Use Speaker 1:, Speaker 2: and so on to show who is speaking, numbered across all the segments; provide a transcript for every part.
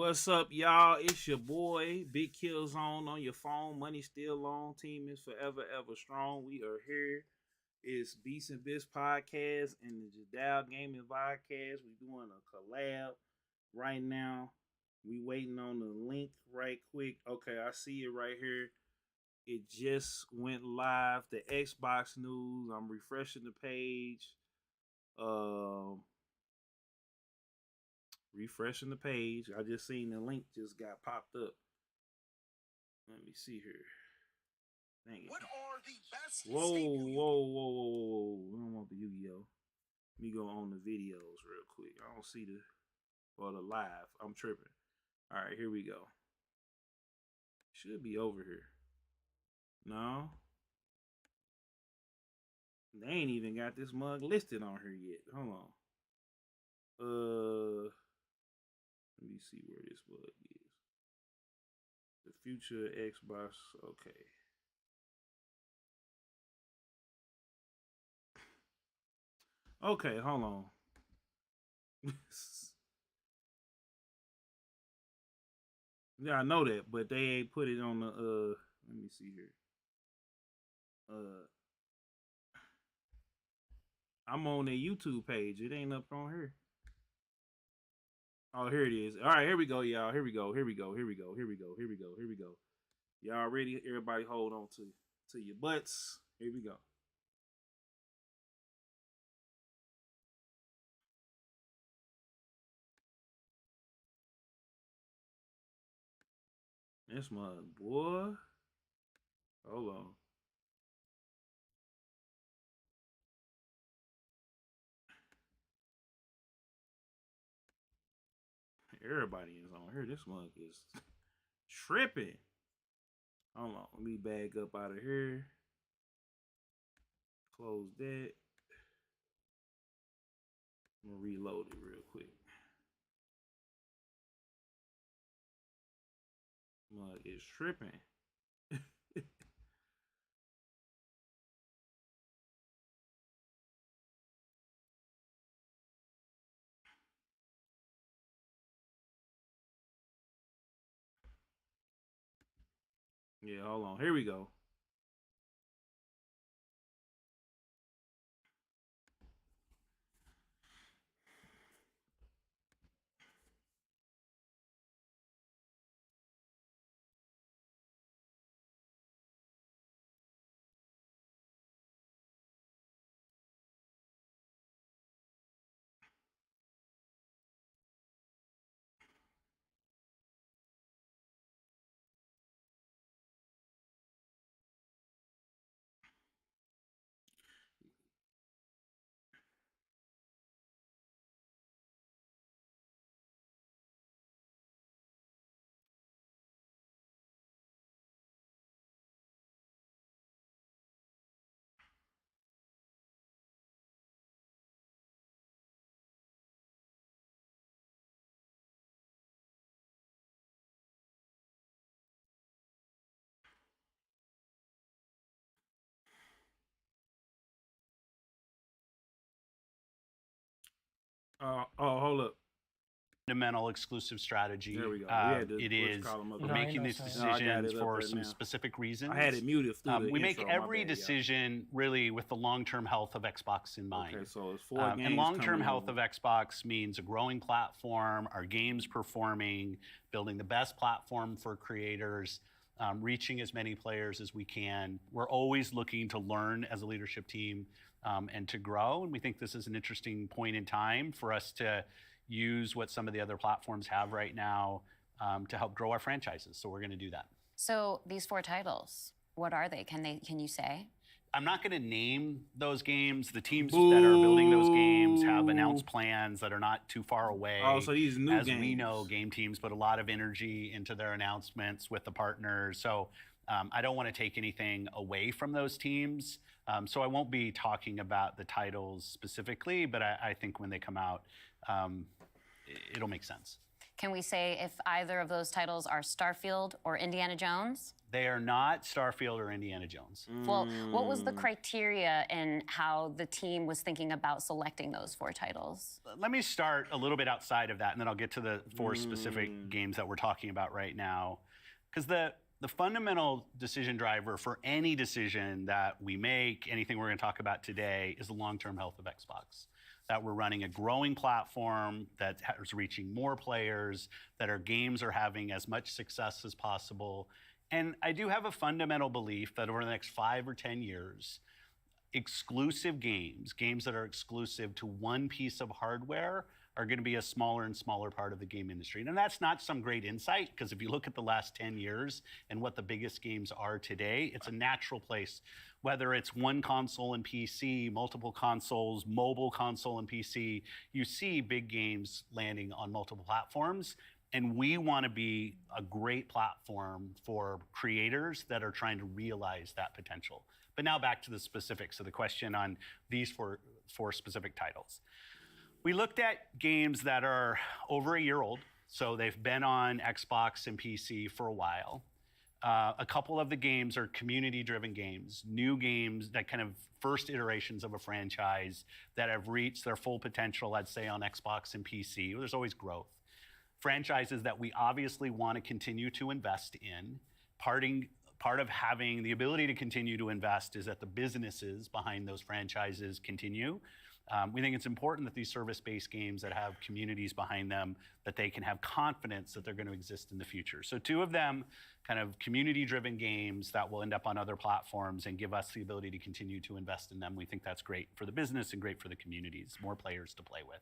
Speaker 1: What's up, y'all? It's your boy, Big Kill Zone on your phone. Money still on. Team is forever, ever strong. We are here. It's Beatz and Bitz podcast and the Jiedao Gaming Vodcast. We doing a collab right now. We waiting on the link right quick. Okay, I see it right here. It just went live. The Xbox news. I'm refreshing the page. Refreshing the page. I just seen the link just got popped up. Let me see here. Dang it.
Speaker 2: What are the best?
Speaker 1: Whoa. I don't want the Yu-Gi-Oh. Let me go on the videos real quick. I don't see the live. I'm tripping. All right, here we go. Should be over here. No. They ain't even got this mug listed on here yet. Hold on. Let me see where this mug is. The future Xbox. Okay. Okay, hold on. Yeah, I know that, but they ain't put it on the let me see here. I'm on their YouTube page. It ain't up on here. Oh, here it is. All right, here we go, y'all. Here we go. Y'all ready? Everybody hold on to your butts. Here we go. This mug, boy. Hold on. Everybody is on here. This mug is tripping. Hold on. Let me bag up out of here. Close that. I'm going to reload it real quick. Mug is tripping. Yeah, hold on. Here we go. Hold up.
Speaker 3: Fundamental exclusive strategy.
Speaker 1: There we go.
Speaker 3: It is we're making these decisions for some specific reasons.
Speaker 1: I had it muted.
Speaker 3: We make every decision really with the long-term health of Xbox in mind.
Speaker 1: Okay, so it's 4 games.
Speaker 3: And long-term health of Xbox means a growing platform, our games performing, building the best platform for creators, reaching as many players as we can. We're always looking to learn as a leadership team and to grow. And we think this is an interesting point in time for us to use what some of the other platforms have right now to help grow our franchises. So we're going to do that.
Speaker 4: So these 4 titles, what are they? Can you say?
Speaker 3: I'm not going to name those games. The teams that are building those games have announced plans that are not too far away.
Speaker 1: Oh, so these new
Speaker 3: as
Speaker 1: games.
Speaker 3: We know, game teams put a lot of energy into their announcements with the partners. So I don't want to take anything away from those teams. So I won't be talking about the titles specifically, but I think when they come out, it'll make sense.
Speaker 4: Can we say if either of those titles are Starfield or Indiana Jones?
Speaker 3: They are not Starfield or Indiana Jones.
Speaker 4: Well, what was the criteria in how the team was thinking about selecting those 4 titles?
Speaker 3: Let me start a little bit outside of that, and then I'll get to the 4 specific games that we're talking about right now. Because the fundamental decision driver for any decision that we make, anything we're going to talk about today, is the long-term health of Xbox. That we're running a growing platform that is reaching more players, that our games are having as much success as possible. And I do have a fundamental belief that over the next 5 or 10 years, exclusive games that are exclusive to one piece of hardware, are going to be a smaller and smaller part of the game industry. And that's not some great insight, because if you look at the last 10 years and what the biggest games are today, it's a natural place. Whether it's one console and PC, multiple consoles, mobile console and PC, you see big games landing on multiple platforms. And we want to be a great platform for creators that are trying to realize that potential. But now back to the specifics of the question on these four specific titles. We looked at games that are over a year old, so they've been on Xbox and PC for a while. A couple of the games are community-driven games, new games, that kind of first iterations of a franchise that have reached their full potential, I'd say, on Xbox and PC. There's always growth. Franchises that we obviously want to continue to invest in. Part of having the ability to continue to invest is that the businesses behind those franchises continue. We think it's important that these service-based games that have communities behind them, that they can have confidence that they're going to exist in the future. So 2 of them, kind of community-driven games that will end up on other platforms and give us the ability to continue to invest in them. We think that's great for the business and great for the communities, more players to play with.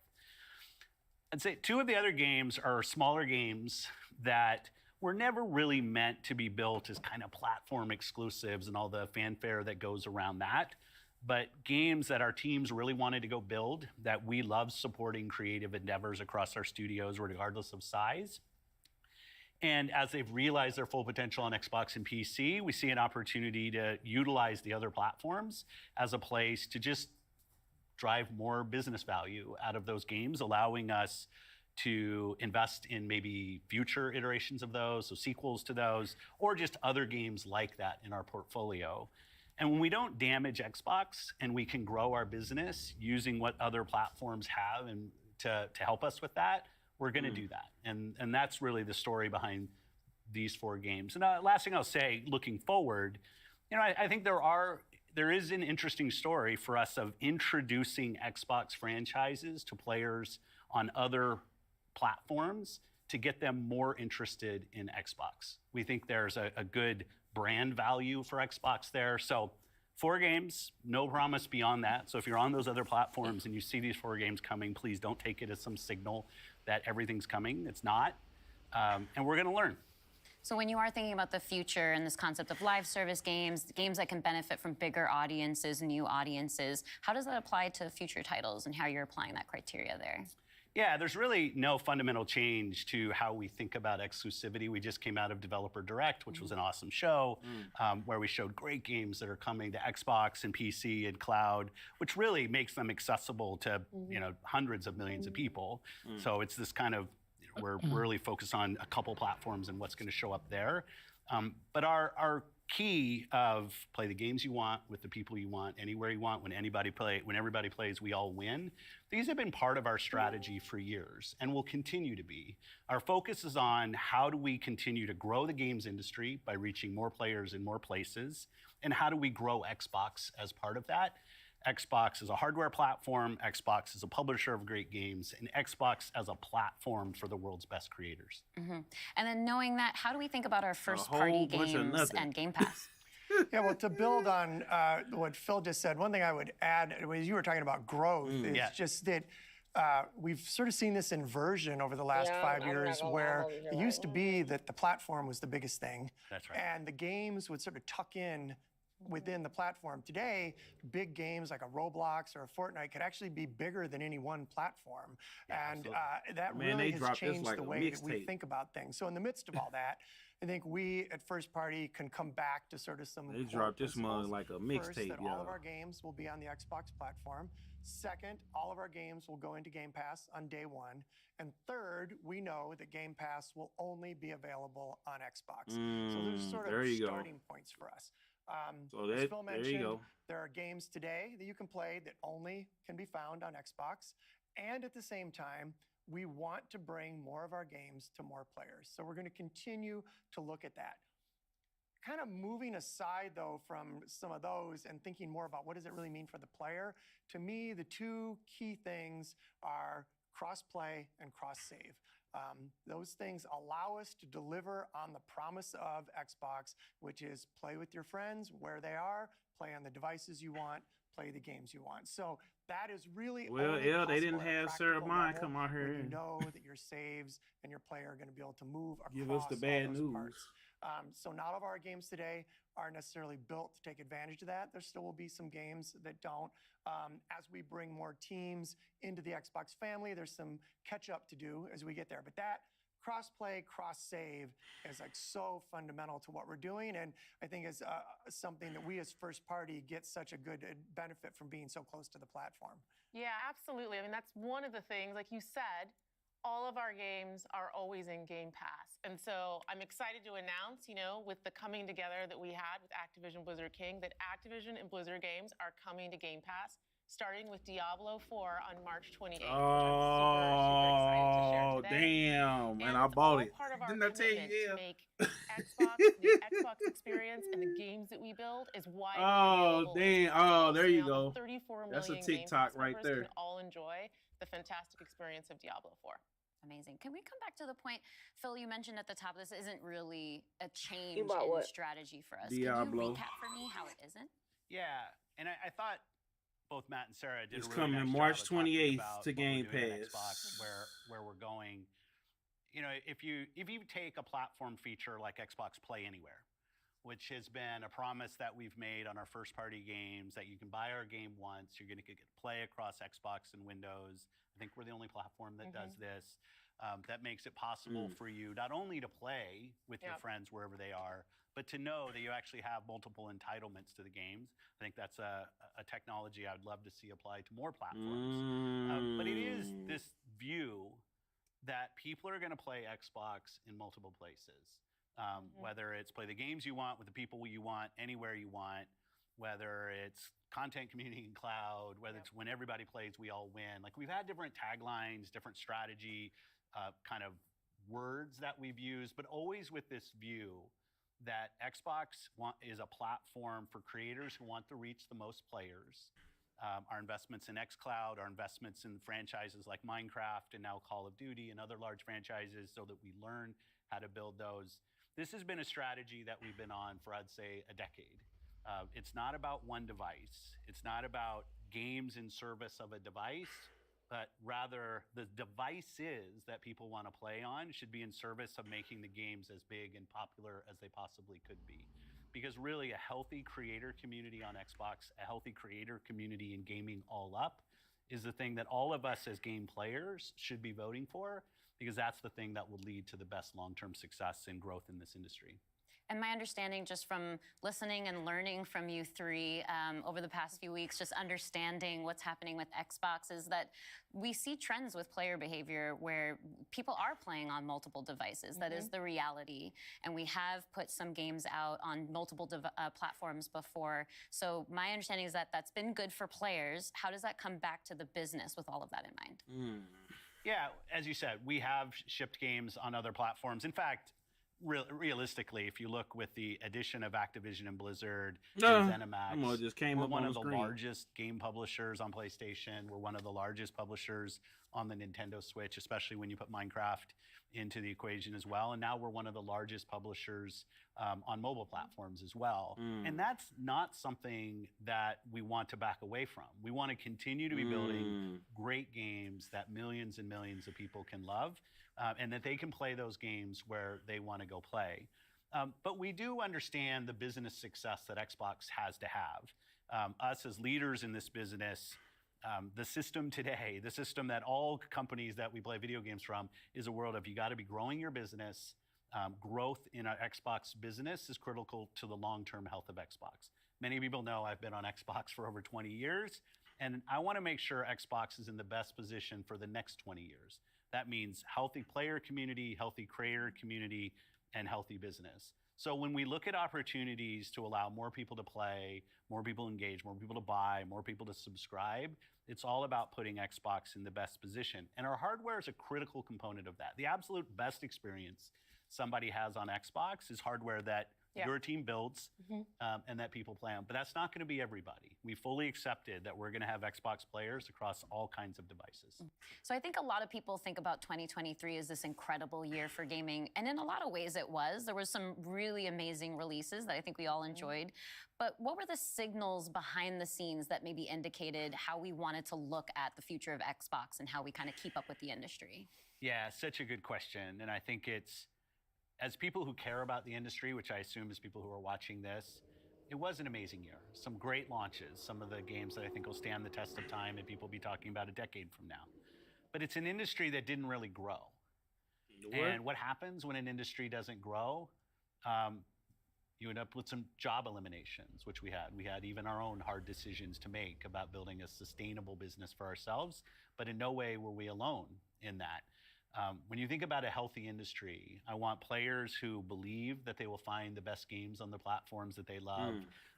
Speaker 3: I'd say 2 of the other games are smaller games that were never really meant to be built as kind of platform exclusives and all the fanfare that goes around that. But games that our teams really wanted to go build, that we love supporting creative endeavors across our studios, regardless of size. And as they've realized their full potential on Xbox and PC, we see an opportunity to utilize the other platforms as a place to just drive more business value out of those games, allowing us to invest in maybe future iterations of those, so sequels to those, or just other games like that in our portfolio. And when we don't damage Xbox and we can grow our business using what other platforms have and to help us with that, we're going to do that. And that's really the story behind these 4 games. And last thing I'll say, looking forward, I think there is an interesting story for us of introducing Xbox franchises to players on other platforms to get them more interested in Xbox. We think there's a good brand value for Xbox there. So 4 games, no promise beyond that. So if you're on those other platforms and you see these 4 games coming, please don't take it as some signal that everything's coming. It's not. And we're going to learn.
Speaker 4: So when you are thinking about the future and this concept of live service games, games that can benefit from bigger audiences, new audiences, how does that apply to future titles and how you're applying that criteria there?
Speaker 3: Yeah, there's really no fundamental change to how we think about exclusivity. We just came out of Developer Direct, which was an awesome show, where we showed great games that are coming to Xbox and PC and cloud, which really makes them accessible to hundreds of millions of people. So it's this kind of, we're really focused on a couple platforms and what's going to show up there. But our key of play the games you want with the people you want, anywhere you want, when everybody plays, we all win. These have been part of our strategy for years and will continue to be. Our focus is on how do we continue to grow the games industry by reaching more players in more places, and how do we grow Xbox as part of that. Xbox is a hardware platform, Xbox is a publisher of great games, and Xbox as a platform for the world's best creators.
Speaker 4: And then knowing that, how do we think about our first-party games and Game Pass?
Speaker 2: Yeah, well, to build on what Phil just said, one thing I would add, as you were talking about growth, is just that we've sort of seen this inversion over the last 5 years where it used to be that the platform was the biggest thing.
Speaker 3: That's right.
Speaker 2: And the games would sort of tuck in within the platform. Today, big games like a Roblox or a Fortnite could actually be bigger than any one platform.
Speaker 3: Yeah,
Speaker 2: and that really has changed the way that we think about things. So in the midst of all that, I think we at First Party can come back to sort of some
Speaker 1: They dropped this mug like a
Speaker 2: First,
Speaker 1: mixtape,
Speaker 2: that all of
Speaker 1: y'all.
Speaker 2: our games will be on the Xbox platform. Second, all of our games will go into Game Pass on day one. And third, we know that Game Pass will only be available on Xbox. So there's sort of starting points for us. As Phil mentioned, there are games today that you can play that only can be found on Xbox. And at the same time, we want to bring more of our games to more players. So we're going to continue to look at that. Kind of moving aside, though, from some of those and thinking more about what does it really mean for the player, to me, the two key things are cross-play and cross-save. Those things allow us to deliver on the promise of Xbox, which is play with your friends where they are, play on the devices you want, play the games you want. So that is really
Speaker 1: they didn't have Sarah Bond come out here
Speaker 2: and you know that your saves and your player are going to be able to move across
Speaker 1: give us the bad news.
Speaker 2: Parts. So not all of our games today are necessarily built to take advantage of that. There still will be some games that don't. As we bring more teams into the Xbox family, there's some catch up to do as we get there. But that cross-play, cross-save is like so fundamental to what we're doing, and I think is something that we as First Party get such a good benefit from being so close to the platform.
Speaker 5: Yeah, absolutely. I mean, that's one of the things, like you said, all of our games are always in Game Pass. And so I'm excited to announce, with the coming together that we had with Activision Blizzard King, that Activision and Blizzard games are coming to Game Pass, starting with Diablo 4 on March 28th.
Speaker 1: Oh, damn. And I bought it.
Speaker 5: Part of our
Speaker 1: Didn't I tell you?
Speaker 5: To make Xbox, the Xbox experience and the games that we build is widely available.
Speaker 1: Damn. Oh, there you go.
Speaker 5: 34 million
Speaker 1: That's a TikTok right there.
Speaker 5: Can all enjoy the fantastic experience of Diablo 4.
Speaker 4: Amazing. Can we come back to the point, Phil, you mentioned at the top, this isn't really a change in strategy for us.
Speaker 1: Diablo.
Speaker 4: Can you recap for me how it isn't?
Speaker 3: Yeah, and I thought both Matt and Sarah did
Speaker 1: it's
Speaker 3: a really
Speaker 1: coming
Speaker 3: nice
Speaker 1: March
Speaker 3: job of
Speaker 1: 28th to Game
Speaker 3: Pass.
Speaker 1: Pass.
Speaker 3: Xbox, where we're going. If you take a platform feature like Xbox Play Anywhere, which has been a promise that we've made on our first-party games, that you can buy our game once, you're going to get to play across Xbox and Windows. I think we're the only platform that does this. That makes it possible for you not only to play with your friends wherever they are, but to know that you actually have multiple entitlements to the games. I think that's a technology I'd love to see applied to more platforms. But it is this view that people are going to play Xbox in multiple places. Whether it's play the games you want with the people you want, anywhere you want, whether it's content, community, and cloud, whether it's when everybody plays, we all win. Like, we've had different taglines, different strategy kind of words that we've used, but always with this view that Xbox is a platform for creators who want to reach the most players. Our investments in xCloud, our investments in franchises like Minecraft and now Call of Duty and other large franchises so that we learn how to build those. This has been a strategy that we've been on for, I'd say, a decade. It's not about one device. It's not about games in service of a device, but rather the devices that people want to play on should be in service of making the games as big and popular as they possibly could be. Because really, a healthy creator community on Xbox, a healthy creator community in gaming all up, is the thing that all of us as game players should be voting for, because that's the thing that will lead to the best long-term success and growth in this industry.
Speaker 4: And my understanding, just from listening and learning from you three over the past few weeks, just understanding what's happening with Xbox, is that we see trends with player behavior where people are playing on multiple devices. That is the reality. And we have put some games out on multiple platforms before. So my understanding is that that's been good for players. How does that come back to the business with all of that in mind?
Speaker 3: Yeah, as you said, we have shipped games on other platforms. In fact, realistically, if you look with the addition of Activision and Blizzard and ZeniMax, we're one of the largest game publishers on PlayStation. We're one of the largest publishers on the Nintendo Switch, especially when you put Minecraft into the equation as well. And now we're one of the largest publishers on mobile platforms as well. And that's not something that we want to back away from. We want to continue to be building great games that millions and millions of people can love, and that they can play those games where they want to go play. But we do understand the business success that Xbox has to have. Us as leaders in this business, the system today, the system that all companies that we play video games from, is a world of you got to be growing your business growth in our Xbox business is critical to the long-term health of Xbox. Many people know I've been on Xbox for over 20 years, and I want to make sure Xbox is in the best position for the next 20 years. That means healthy player community, healthy creator community, and healthy business. So when we look at opportunities to allow more people to play, more people to engage, more people to buy, more people to subscribe, it's all about putting Xbox in the best position. And our hardware is a critical component of that. The absolute best experience somebody has on Xbox is hardware that your team builds and that people play on. But that's not going to be everybody. We fully accepted that we're going to have Xbox players across all kinds of devices.
Speaker 4: So I think a lot of people think about 2023 as this incredible year for gaming. And in a lot of ways it was. There were some really amazing releases that I think we all enjoyed. But what were the signals behind the scenes that maybe indicated how we wanted to look at the future of Xbox and how we kind of keep up with the industry?
Speaker 3: Yeah, such a good question. And I think it's, as people who care about the industry, which I assume is people who are watching this, it was an amazing year. Some great launches, some of the games that I think will stand the test of time and people will be talking about a decade from now. But it's an industry that didn't really grow. And what happens when an industry doesn't grow? You end up with some job eliminations, which we had. We had even our own hard decisions to make about building a sustainable business for ourselves, but in no way were we alone in that. When you think about a healthy industry, I want players who believe that they will find the best games on the platforms that they love.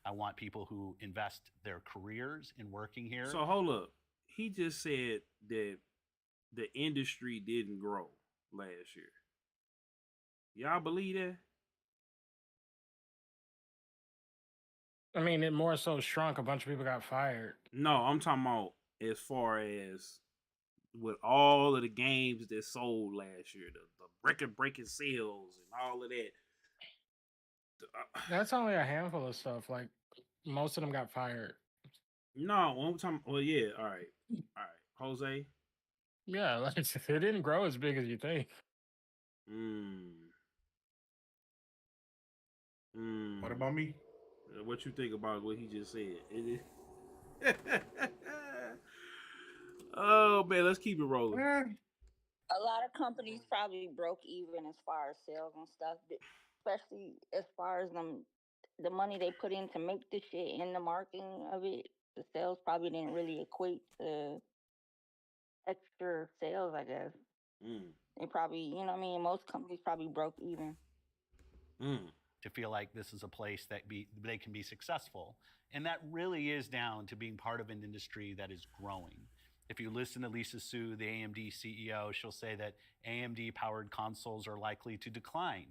Speaker 3: I want people who invest their careers in working here.
Speaker 1: So hold up. He just said that the industry didn't grow last year. Y'all believe that?
Speaker 6: I mean, it more so shrunk. A bunch of people got fired.
Speaker 1: No, I'm talking about as far as with all of the games that sold last year, the record-breaking sales and all of that.
Speaker 6: That's only a handful of stuff. Like, most of them got fired.
Speaker 1: No, I'm talking. Well, yeah, all right, Jose.
Speaker 6: Yeah, like it didn't grow as big as you think.
Speaker 7: What about me?
Speaker 1: What you think about what he just said? Oh man, let's keep it rolling.
Speaker 8: A lot of companies probably broke even as far as sales and stuff, especially as far as the money they put in to make the shit and the marketing of it. The sales probably didn't really equate to extra sales, I guess. They probably, you know what I mean? Most companies probably broke even.
Speaker 3: To feel like this is a place that they can be successful. And that really is down to being part of an industry that is growing. If you listen to Lisa Su, the AMD CEO, she'll say that AMD-powered consoles are likely to decline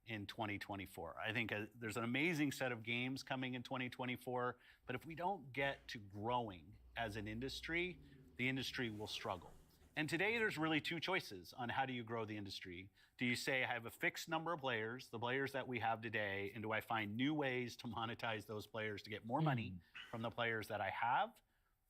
Speaker 3: in 2024. I think there's an amazing set of games coming in 2024, but if we don't get to growing as an industry, the industry will struggle. And today there's really two choices on how do you grow the industry. Do you say I have a fixed number of players, the players that we have today, and do I find new ways to monetize those players to get more money from the players that I have?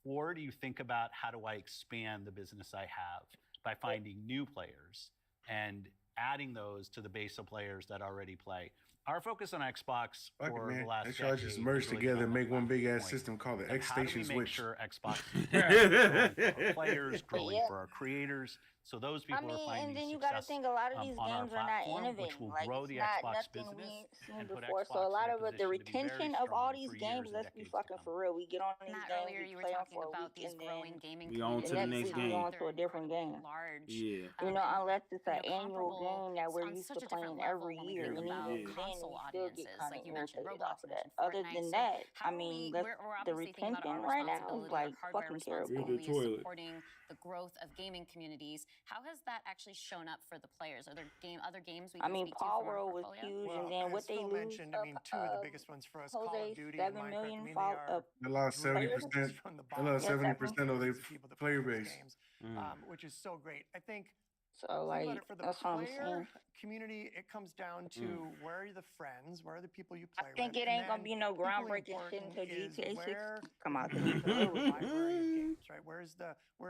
Speaker 3: Or do you think about how do I expand the business I have by finding new players and adding those to the base of players that already play? Our focus on Xbox for the last
Speaker 7: decade just merge together and make one big ass system called the X Station Switch.
Speaker 3: How do we make sure Xbox is growing for our players, growing for our creators, so those people are finding
Speaker 8: and then you
Speaker 3: success
Speaker 8: gotta think a lot of these
Speaker 3: on our
Speaker 8: games are not
Speaker 3: platform,
Speaker 8: innovating.
Speaker 3: which will
Speaker 8: Like,
Speaker 3: grow
Speaker 8: it's
Speaker 3: the
Speaker 8: not
Speaker 3: Xbox
Speaker 8: nothing
Speaker 3: business
Speaker 8: we ain't seen
Speaker 3: and put
Speaker 8: before. So
Speaker 3: Xbox
Speaker 8: a lot
Speaker 3: in a
Speaker 8: of it, the
Speaker 3: position to be very
Speaker 8: retention of
Speaker 3: strong
Speaker 8: all
Speaker 3: for
Speaker 8: these
Speaker 3: years
Speaker 8: games,
Speaker 3: and
Speaker 8: let's be
Speaker 3: decades to
Speaker 8: fucking
Speaker 3: come.
Speaker 8: for real. We get on these
Speaker 4: Matt,
Speaker 8: games,
Speaker 4: earlier
Speaker 8: we
Speaker 4: you were
Speaker 8: play them
Speaker 4: talking
Speaker 8: for a
Speaker 4: about
Speaker 8: week,
Speaker 4: these
Speaker 8: and
Speaker 4: growing
Speaker 8: then
Speaker 4: gaming
Speaker 1: We on to the next
Speaker 4: communities.
Speaker 8: we
Speaker 1: game.
Speaker 8: on to a different game.
Speaker 4: Large.
Speaker 1: Yeah.
Speaker 8: You know, unless it's an
Speaker 4: you know,
Speaker 8: annual
Speaker 4: comparable
Speaker 8: game that we're
Speaker 4: on
Speaker 8: used
Speaker 4: such
Speaker 8: to
Speaker 4: a different
Speaker 8: playing
Speaker 4: level
Speaker 8: every
Speaker 4: when we
Speaker 8: year,
Speaker 4: think
Speaker 8: and
Speaker 4: about
Speaker 8: even then
Speaker 4: console
Speaker 8: we still get
Speaker 4: audiences.
Speaker 8: kind
Speaker 4: Like
Speaker 8: of
Speaker 4: you mentioned,
Speaker 8: irritated
Speaker 4: Roblox,
Speaker 8: off of that.
Speaker 4: mentioned
Speaker 8: Other
Speaker 4: Fortnite.
Speaker 8: than
Speaker 4: So
Speaker 8: that,
Speaker 4: how
Speaker 8: I
Speaker 4: are
Speaker 8: mean,
Speaker 4: we're
Speaker 8: the
Speaker 4: obviously thinking about
Speaker 8: retention
Speaker 4: our
Speaker 8: right now is
Speaker 4: responsibility,
Speaker 8: like
Speaker 4: our hardware
Speaker 8: fucking terrible.
Speaker 4: responsibility is
Speaker 1: toilet.
Speaker 4: supporting the growth of gaming communities. How has that actually shown up for the players? Are there other games we can
Speaker 8: I mean,
Speaker 4: speak to from our
Speaker 8: Paul was
Speaker 4: portfolio?
Speaker 8: huge,
Speaker 2: Well,
Speaker 8: and then what
Speaker 2: as
Speaker 8: they
Speaker 2: Phil
Speaker 8: lose,
Speaker 2: mentioned, I mean, two of the biggest ones for us, Call
Speaker 8: Jose,
Speaker 2: of Duty and
Speaker 8: 7
Speaker 2: Minecraft.
Speaker 8: million
Speaker 2: I mean,
Speaker 8: fall,
Speaker 2: they are
Speaker 7: They lost
Speaker 8: players
Speaker 7: 70%.
Speaker 2: from the
Speaker 7: They lost
Speaker 2: bottom.
Speaker 7: 70% of their
Speaker 2: Millions people that
Speaker 7: player
Speaker 2: play these
Speaker 7: base.
Speaker 2: games, which is so great. I think.
Speaker 8: so
Speaker 2: Think
Speaker 8: like
Speaker 2: about it, for the
Speaker 8: that's what I'm saying.
Speaker 2: player community, it comes down to where are the friends, where are the people you play
Speaker 8: I think
Speaker 2: with.
Speaker 8: it ain't
Speaker 2: and
Speaker 8: gonna be
Speaker 2: then
Speaker 8: no
Speaker 2: equally
Speaker 8: groundbreaking shit
Speaker 2: important
Speaker 8: until
Speaker 2: is
Speaker 8: GTA 6
Speaker 2: where
Speaker 8: come out.
Speaker 2: the library of games, right? Where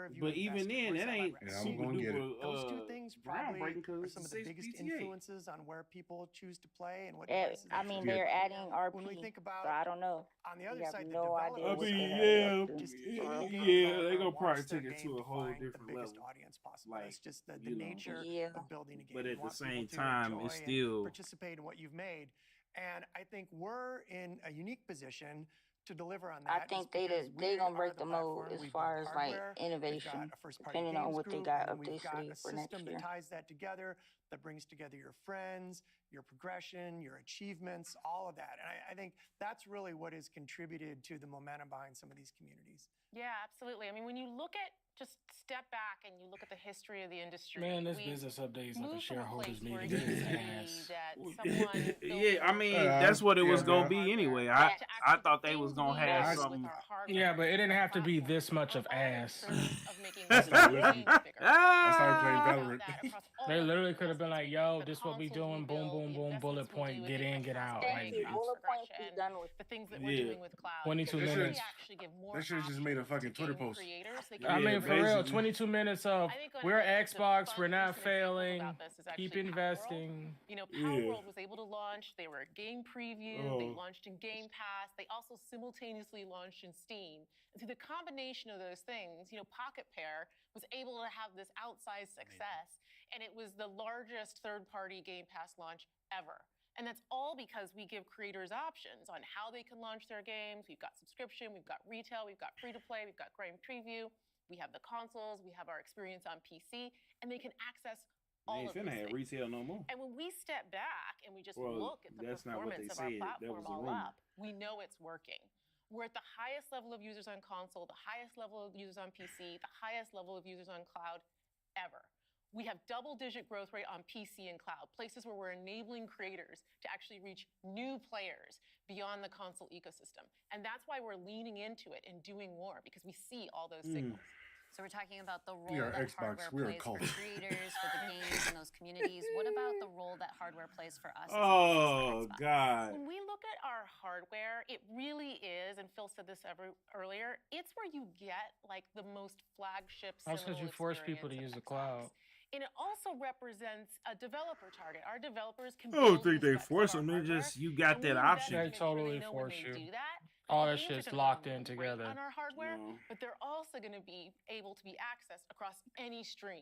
Speaker 2: have you
Speaker 1: But even
Speaker 2: invested?
Speaker 1: then,
Speaker 2: Where's
Speaker 1: that ain't
Speaker 2: library?
Speaker 7: Yeah, I'm
Speaker 1: super
Speaker 7: gonna get
Speaker 1: duper
Speaker 7: it.
Speaker 2: Those two things probably
Speaker 1: groundbreaking because
Speaker 2: are
Speaker 1: it's
Speaker 2: some
Speaker 1: the
Speaker 2: of the
Speaker 1: 6
Speaker 2: biggest
Speaker 1: GTA.
Speaker 2: influences on where people choose to play and what
Speaker 8: Eh,
Speaker 2: devices
Speaker 8: I
Speaker 2: they
Speaker 8: mean,
Speaker 2: choose
Speaker 7: Yeah.
Speaker 2: to
Speaker 8: they're
Speaker 2: play.
Speaker 8: adding RP,
Speaker 2: When we think
Speaker 8: so
Speaker 2: about
Speaker 8: I don't know.
Speaker 2: on the
Speaker 8: We
Speaker 2: other
Speaker 8: have
Speaker 2: side, the
Speaker 8: no idea
Speaker 1: I
Speaker 8: what
Speaker 2: developers,
Speaker 8: the
Speaker 1: mean,
Speaker 8: hell
Speaker 2: they
Speaker 8: they're up to.
Speaker 2: just
Speaker 8: For real.
Speaker 2: any game
Speaker 1: yeah, they
Speaker 2: developer
Speaker 1: gonna probably
Speaker 2: wants their
Speaker 1: take it
Speaker 2: game
Speaker 1: to a whole
Speaker 2: find the
Speaker 1: different
Speaker 2: biggest
Speaker 1: level.
Speaker 2: audience possible.
Speaker 1: Like,
Speaker 2: That's just the
Speaker 1: yeah. too long.
Speaker 2: nature of building a game.
Speaker 1: But
Speaker 2: You
Speaker 1: at the
Speaker 2: want people
Speaker 1: same
Speaker 2: to
Speaker 1: time,
Speaker 2: enjoy
Speaker 1: it's
Speaker 2: and
Speaker 1: still
Speaker 2: participate in what you've made. And I think we're in a unique position to deliver on that.
Speaker 8: I think they gonna break the mold as far as like innovation, depending on what they got up their sleeve for next
Speaker 2: system
Speaker 8: year.
Speaker 2: that ties that together, that brings together your friends, your progression, your achievements, all of that. And I think that's really what has contributed to the momentum behind some of these communities.
Speaker 5: Yeah, absolutely. I mean, when you look at, just step back and you look at the history of the industry.
Speaker 6: Man, this business update is like a shareholders meeting.
Speaker 1: Yeah, I mean, that's what it was gonna be anyway. I thought they was gonna have something.
Speaker 6: Yeah, but it didn't have to be this much of ass.
Speaker 7: That's not playing Valorant.
Speaker 6: They literally could have been like, yo, this what we doing, boom, boom, boom, bullet point, get in, get out.
Speaker 8: Thank you. Bullet point be done with.
Speaker 5: The things that we're doing with cloud.
Speaker 6: 22 minutes.
Speaker 7: They should have just made a fucking Twitter post.
Speaker 6: I mean, for real, 22 minutes of we're Xbox, we're not failing, keep investing.
Speaker 5: You know, Power World was able to launch. They were a game preview. They launched in Game Pass. They also simultaneously launched in Steam. And through the combination of those things, you know, Pocket Pair was able to have this outsized success. And it was the largest third-party Game Pass launch ever. And that's all because we give creators options on how they can launch their games. We've got subscription, we've got retail, we've got free-to-play, we've got game preview. We have the consoles, we have our experience on PC, and they can access all of these things.
Speaker 1: Retail no more.
Speaker 5: And when we step back and we just look at the performance of our platform all up, we know it's working. We're at the highest level of users on console, the highest level of users on PC, the highest level of users on cloud ever. We have double-digit growth rate on PC and cloud, places where we're enabling creators to actually reach new players beyond the console ecosystem. And that's why we're leaning into it and doing more, because we see all those signals.
Speaker 4: So we're talking about the role
Speaker 7: are
Speaker 4: that
Speaker 7: Xbox.
Speaker 4: hardware
Speaker 7: We are
Speaker 4: plays for
Speaker 7: cult.
Speaker 4: creators, for the games, and those communities. What about the role that hardware plays for us?
Speaker 1: Oh,
Speaker 4: as
Speaker 1: God.
Speaker 5: When we look at our hardware, it really is, and Phil said this earlier, it's where you get like the most flagship.
Speaker 6: That's because you force people to use the cloud.
Speaker 5: And it also represents a developer target. Our developers can.
Speaker 1: I don't think they force them. They just, you got that option.
Speaker 6: They totally force you. All that shit's locked in together.
Speaker 5: On our hardware, but they're also going to be able to be accessed across any screen,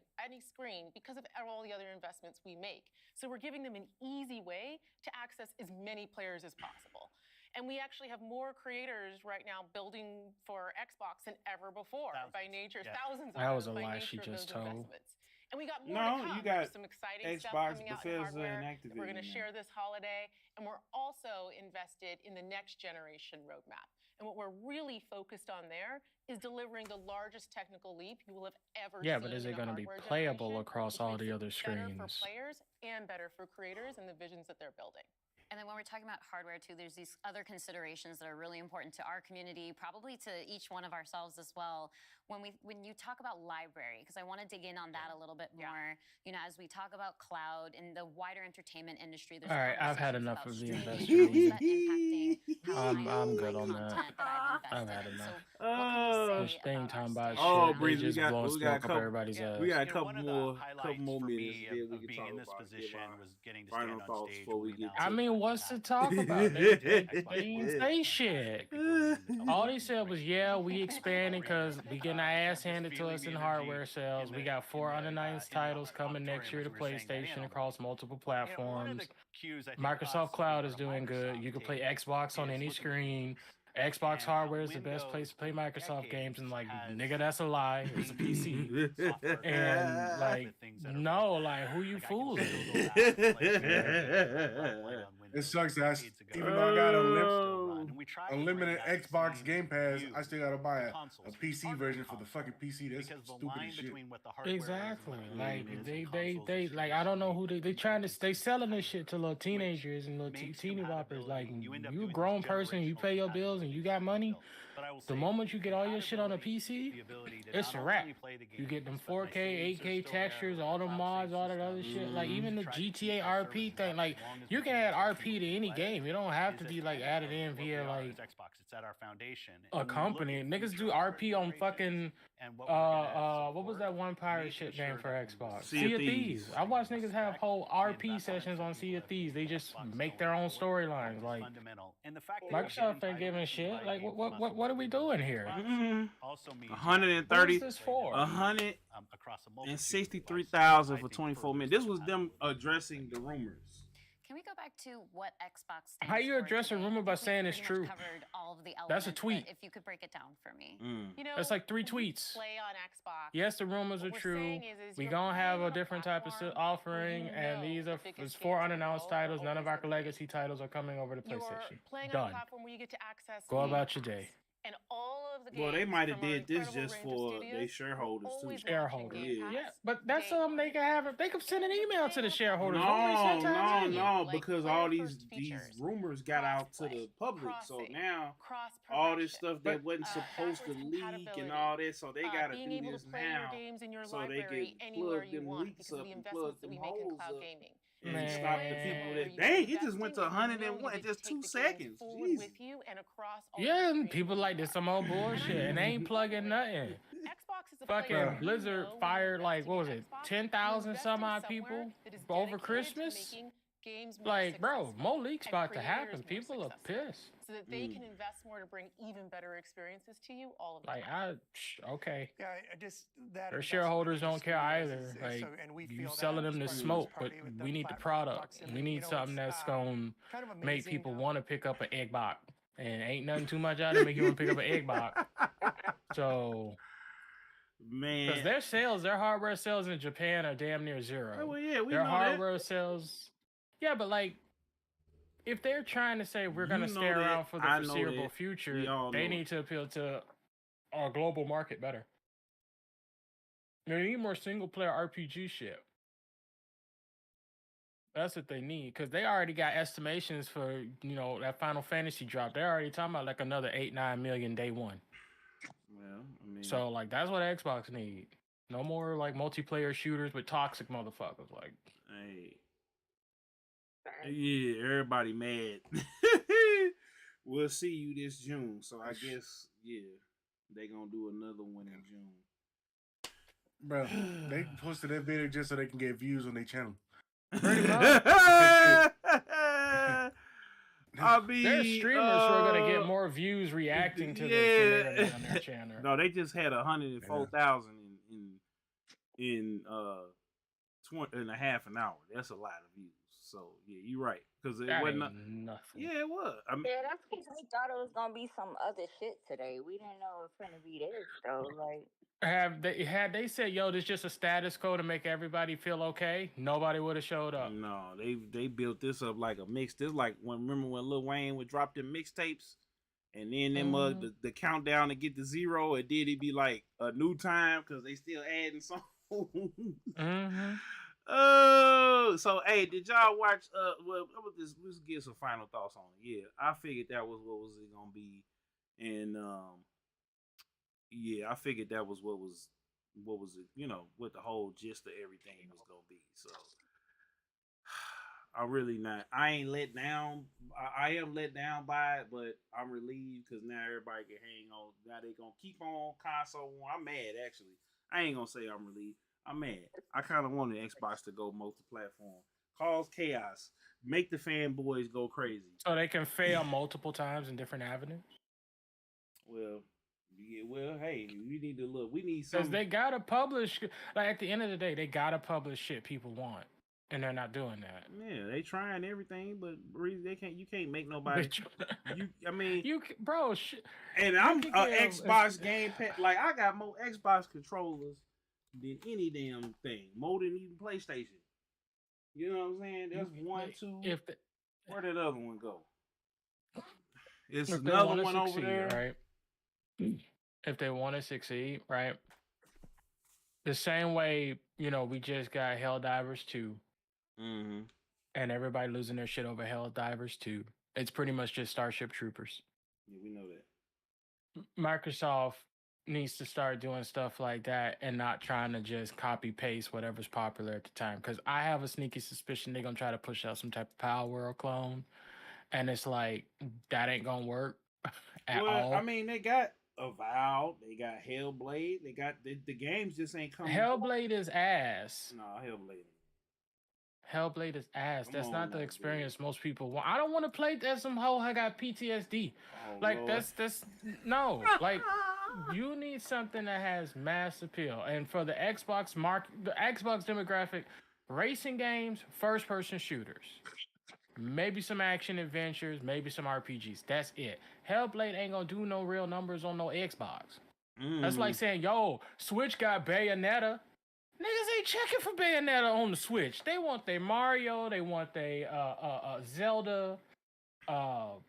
Speaker 5: because of all the other investments we make. So we're giving them an easy way to access as many players as possible. And we actually have more creators right now building for Xbox than ever before. By nature, thousands of
Speaker 6: that was a
Speaker 5: by
Speaker 6: lie
Speaker 5: nature
Speaker 6: she
Speaker 5: of
Speaker 6: just
Speaker 5: those
Speaker 6: told.
Speaker 5: investments. And we got more to come.
Speaker 1: You got
Speaker 5: There's some exciting
Speaker 1: Xbox,
Speaker 5: stuff coming out in
Speaker 1: Bethesda,
Speaker 5: hardware
Speaker 1: and
Speaker 5: that we're going to
Speaker 1: Activision.
Speaker 5: share this holiday. And we're also invested in the next generation roadmap. And what we're really focused on there is delivering the largest technical leap you will have ever seen.
Speaker 6: Yeah, but is it going to be playable across all the other screens?
Speaker 5: Better for players and better for creators and the visions that they're building.
Speaker 4: And then when we're talking about hardware too, there's these other considerations that are really important to our community, probably to each one of ourselves as well. When you talk about library, because I want to dig in on that a little bit more. You know, as we talk about cloud and the wider entertainment industry. There's
Speaker 6: all right, I've had enough of the
Speaker 4: investment.
Speaker 6: I'm good on that. I've had enough. This thing talking about shit.
Speaker 1: Breeze,
Speaker 6: just blowing smoke up everybody's ass.
Speaker 1: We got a couple more minutes.
Speaker 3: Of being in this position was getting to stand on stage before we get.
Speaker 6: I mean, what's to talk about? They didn't say shit. All they said was, yeah, we expanding because we getting our ass handed to us in hardware sales. We got 4 unannounced titles coming next year to PlayStation across multiple platforms. Microsoft Cloud is doing good. You can play Xbox on any screen. Xbox hardware is the best place to play Microsoft games, and like, nigga, that's a lie. It's a PC. And like, no, like, who you fooling?
Speaker 7: It sucks that even though I got unlimited Xbox Game Pass, I still gotta buy a PC version for the fucking PC. That's stupid as shit.
Speaker 6: Exactly. Like they like, I don't know who they selling this shit to little teenagers and little teeny boppers. Like, you a grown person, you pay your bills and you got money. The moment you get all your shit on a PC, it's a wrap. You get them 4K, 8K textures, all the mods, all that other shit. Like, even the GTA RP thing, like, you can add RP to any game. You don't have to be like added in via like
Speaker 3: set our foundation.
Speaker 6: A company. Niggas do RP on fucking what was that one pirate shit game for Xbox? Sea of Thieves. I watch niggas have whole RP sessions on Sea of Thieves. They just make their own storylines. Like Microsoft ain't giving a shit. Like what are we doing here?
Speaker 1: 130.
Speaker 6: What is this for?
Speaker 1: 163,000 for 24 minutes. This was them addressing the rumors.
Speaker 4: Can we go back to what Xbox stands
Speaker 6: How you
Speaker 4: for
Speaker 6: address a
Speaker 4: today?
Speaker 6: rumor by saying it's
Speaker 4: Pretty much
Speaker 6: true?
Speaker 4: Covered all of the
Speaker 6: That's a
Speaker 4: elements,
Speaker 6: tweet.
Speaker 4: but if you could break it down for me.
Speaker 5: You know,
Speaker 6: That's like 3
Speaker 5: when you
Speaker 6: tweets.
Speaker 5: Play on Xbox.
Speaker 6: Yes, the rumors are
Speaker 5: what we're
Speaker 6: true.
Speaker 5: saying is
Speaker 6: We
Speaker 5: you're
Speaker 6: gonna have
Speaker 5: playing
Speaker 6: a
Speaker 5: on
Speaker 6: different type of
Speaker 5: platform
Speaker 6: offering,
Speaker 5: where you
Speaker 6: and
Speaker 5: know
Speaker 6: these are
Speaker 5: the biggest
Speaker 6: it's
Speaker 5: games
Speaker 6: 4
Speaker 5: in the
Speaker 6: unannounced
Speaker 5: world are
Speaker 6: titles. None of our
Speaker 5: always gonna be.
Speaker 6: legacy titles are coming over to
Speaker 5: You're
Speaker 6: PlayStation.
Speaker 5: playing on a
Speaker 6: Done.
Speaker 5: platform where you get to access
Speaker 6: Go
Speaker 5: Game
Speaker 6: about your
Speaker 5: Pass.
Speaker 6: day.
Speaker 5: And all of the games
Speaker 1: Well, they might have
Speaker 5: from our
Speaker 1: did this
Speaker 5: incredible
Speaker 1: just
Speaker 5: range of
Speaker 1: for
Speaker 5: studios
Speaker 1: their shareholders too.
Speaker 5: always
Speaker 6: Shareholders.
Speaker 5: launching Game
Speaker 6: Yeah,
Speaker 5: Pass
Speaker 6: but that's
Speaker 5: day
Speaker 6: something they can have. They can send an email to the shareholders.
Speaker 1: No,
Speaker 6: Don't they send times in?
Speaker 1: no,
Speaker 5: Like
Speaker 1: because all these
Speaker 5: player-first features,
Speaker 1: rumors got out to the public. So
Speaker 5: crossing,
Speaker 1: now
Speaker 5: cross
Speaker 1: all this
Speaker 5: progression,
Speaker 1: stuff that wasn't supposed to
Speaker 5: backwards
Speaker 1: leak and
Speaker 5: compatibility,
Speaker 1: all that, so they gotta
Speaker 5: being
Speaker 1: do
Speaker 5: able
Speaker 1: this
Speaker 5: to play
Speaker 1: now,
Speaker 5: your games in your
Speaker 1: so they
Speaker 5: library
Speaker 1: can
Speaker 5: anywhere
Speaker 1: plug
Speaker 5: you
Speaker 1: them
Speaker 5: want
Speaker 1: leaks
Speaker 5: because of
Speaker 1: up
Speaker 5: the
Speaker 1: and plug
Speaker 5: investments that
Speaker 1: them
Speaker 5: we make in
Speaker 1: holes
Speaker 5: cloud
Speaker 1: up
Speaker 5: gaming.
Speaker 1: and
Speaker 6: Man.
Speaker 1: stop the people
Speaker 5: Where
Speaker 1: that
Speaker 5: you
Speaker 1: dang,
Speaker 5: get
Speaker 1: it just went to
Speaker 5: investing and you know
Speaker 1: 101
Speaker 5: you
Speaker 1: in
Speaker 5: get to
Speaker 1: just 2
Speaker 5: take the games
Speaker 1: seconds.
Speaker 5: forward
Speaker 1: Jesus.
Speaker 5: with you and across all
Speaker 6: Yeah,
Speaker 5: the
Speaker 6: and
Speaker 5: screens
Speaker 6: people
Speaker 5: you
Speaker 6: like this
Speaker 5: are.
Speaker 6: some old bullshit, and they ain't plugging nothing.
Speaker 5: Xbox is a
Speaker 6: Fucking
Speaker 5: place where you
Speaker 6: Blizzard
Speaker 5: know when
Speaker 6: fired
Speaker 5: you're
Speaker 6: like what was
Speaker 5: investing
Speaker 6: it,
Speaker 5: in Xbox,
Speaker 6: 10,000
Speaker 5: you're
Speaker 6: some
Speaker 5: investing
Speaker 6: odd
Speaker 5: somewhere
Speaker 6: people
Speaker 5: that is
Speaker 6: over
Speaker 5: dedicated to
Speaker 6: Christmas?
Speaker 5: making games more
Speaker 6: Like, bro,
Speaker 5: successful
Speaker 6: more leaks
Speaker 5: and
Speaker 6: about to
Speaker 5: creators
Speaker 6: happen.
Speaker 5: more
Speaker 6: People are
Speaker 5: successful,
Speaker 6: pissed.
Speaker 5: so that they can invest more to bring even better experiences to you all of the
Speaker 6: Like,
Speaker 5: time.
Speaker 6: okay.
Speaker 2: Yeah, I just that
Speaker 6: Their
Speaker 2: investment
Speaker 6: shareholders
Speaker 2: in the
Speaker 6: don't care
Speaker 2: studios
Speaker 6: either.
Speaker 2: is-
Speaker 6: Like,
Speaker 2: so- and we
Speaker 6: you
Speaker 2: feel
Speaker 6: selling
Speaker 2: that
Speaker 6: them
Speaker 2: as
Speaker 6: the
Speaker 2: part of
Speaker 6: smoke, but
Speaker 2: party with
Speaker 6: we need the
Speaker 2: platform
Speaker 6: product.
Speaker 2: proximity.
Speaker 6: We need something
Speaker 2: it's,
Speaker 6: that's gonna
Speaker 2: kind of
Speaker 6: make
Speaker 2: amazing
Speaker 6: people
Speaker 2: how-
Speaker 6: want to pick up an egg box. And ain't nothing too much out to make you want to pick up an egg box. So, because
Speaker 1: Man,
Speaker 6: their hardware sales in Japan are damn near zero.
Speaker 1: oh, well, yeah, we
Speaker 6: Their
Speaker 1: know
Speaker 6: hardware sales, yeah, but like, if they're trying to say we're gonna
Speaker 1: You know
Speaker 6: stay
Speaker 1: that,
Speaker 6: around for the
Speaker 1: I know
Speaker 6: foreseeable
Speaker 1: that,
Speaker 6: future,
Speaker 1: we all
Speaker 6: they
Speaker 1: know
Speaker 6: need to appeal to our global market better. They need more single player RPG shit. That's what they need, because they already got estimations for, that Final Fantasy drop. They're already talking about like another 8-9 million day one.
Speaker 1: Well, I mean,
Speaker 6: So like that's what Xbox need. No more like multiplayer shooters with toxic motherfuckers. Like,
Speaker 1: hey, yeah, everybody mad. We'll see you this June, so I guess they gonna do another one in June.
Speaker 7: Bro, they posted that video just so they can get views on their channel.
Speaker 6: pretty much.
Speaker 1: I mean,
Speaker 6: Their streamers who are gonna get more views reacting to this than they're on their channel.
Speaker 1: No, they just had 104,000 in 20 and a half an hour. That's a lot of views. So yeah, you're right, because it
Speaker 6: That
Speaker 1: wasn't.
Speaker 6: ain't nothing.
Speaker 1: Yeah, it was. I mean,
Speaker 8: Yeah, that's because we thought it was gonna be some other shit today. We didn't know it was gonna be this though. Like,
Speaker 6: Had they said, "Yo, this just a status quo to make everybody feel okay," nobody would have showed up.
Speaker 1: no, they built this up like a mix. This like remember when Lil Wayne would drop them mixtapes, and then them the countdown to get to 0, and then it'd be like a new time because they still adding songs.
Speaker 6: Mm-hmm.
Speaker 1: Oh, so hey, did y'all watch? Well, let's get some final thoughts on it. Yeah, I figured that was what was it gonna be, and yeah, I figured that was what was it, what the whole gist of everything was gonna be. So I'm really not. I ain't let down. I am let down by it, but I'm relieved because now everybody can hang on. Now they gonna keep on console. I'm mad actually. I ain't gonna say I'm relieved. I'm mad. I kind of wanted Xbox to go multi-platform, cause chaos, make the fanboys go crazy.
Speaker 6: So they can fail multiple times in different avenues.
Speaker 1: Well, yeah. Well, hey, we need to look. We need
Speaker 6: Because
Speaker 1: some.
Speaker 6: they gotta publish. Like at the end of the day, they gotta publish shit people want, and they're not doing that.
Speaker 1: Yeah, they trying everything, but they can't. You can't make nobody.
Speaker 6: Bro.
Speaker 1: And I'm an Xbox game pad. Like I got more Xbox controllers than any damn thing, more than even PlayStation. You know what I'm saying? That's 1, 2. Where did the other one go? It's another one over there,
Speaker 6: right? If they want to succeed, right? The same way, we just got Helldivers 2, and everybody losing their shit over Helldivers 2. It's pretty much just Starship Troopers.
Speaker 1: Yeah, we know that.
Speaker 6: Microsoft needs to start doing stuff like that and not trying to just copy paste whatever's popular at the time. Because I have a sneaky suspicion they're gonna try to push out some type of Power World clone, and it's like that ain't gonna work at
Speaker 1: Well,
Speaker 6: all.
Speaker 1: I mean, they got Avowed, they got Hellblade, they got the games just ain't coming.
Speaker 6: Hellblade is ass.
Speaker 1: No, Hellblade.
Speaker 6: Hellblade is ass.
Speaker 1: Come
Speaker 6: That's
Speaker 1: on
Speaker 6: not the
Speaker 1: now,
Speaker 6: experience most people want. I don't want to play that some hoe I got PTSD.
Speaker 1: Oh,
Speaker 6: Like
Speaker 1: Lord.
Speaker 6: that's no. Like you need something that has mass appeal. And for the Xbox the Xbox demographic, racing games, first person shooters. Maybe some action adventures, maybe some RPGs. That's it. Hellblade ain't gonna do no real numbers on no Xbox. That's like saying, yo, Switch got Bayonetta. Niggas ain't checking for Bayonetta on the Switch. They want their Mario. They want their Zelda. What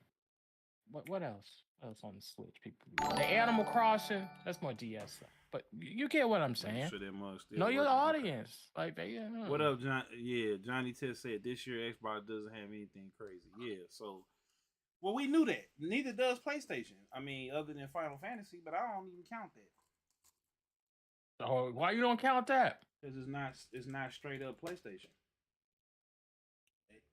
Speaker 6: else? What else on the Switch? People, the Animal Crossing. That's more DS stuff. But you get what I'm saying.
Speaker 1: Sure, that must
Speaker 6: Know your audience. Like they.
Speaker 1: What up, John? Yeah, Johnny Test said this year Xbox doesn't have anything crazy. Yeah, so well we knew that. Neither does PlayStation. I mean, other than Final Fantasy, but I don't even count that.
Speaker 6: Oh, why you don't count that?
Speaker 1: Because it's not straight up PlayStation.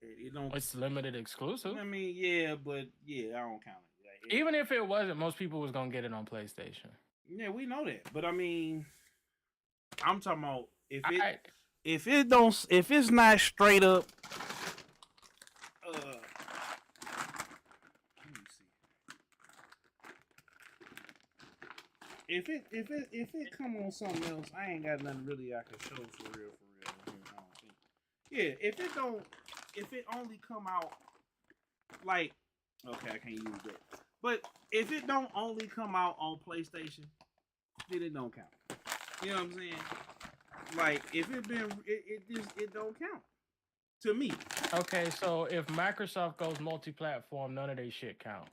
Speaker 1: It don't.
Speaker 6: It's limited exclusive.
Speaker 1: I mean, yeah, but yeah, I don't count it.
Speaker 6: Even if it wasn't, most people was gonna get it on PlayStation.
Speaker 1: Yeah, we know that. But I mean, I'm talking about if it's not straight up. Let me see. If it come on something else, I ain't got nothing really I can show for real. Yeah, if it only come out like, okay, I can't use that. But if it don't only come out on PlayStation, then it don't count. You know what I'm saying? Like if it don't count to me.
Speaker 6: Okay, so if Microsoft goes multi-platform, none of their shit count.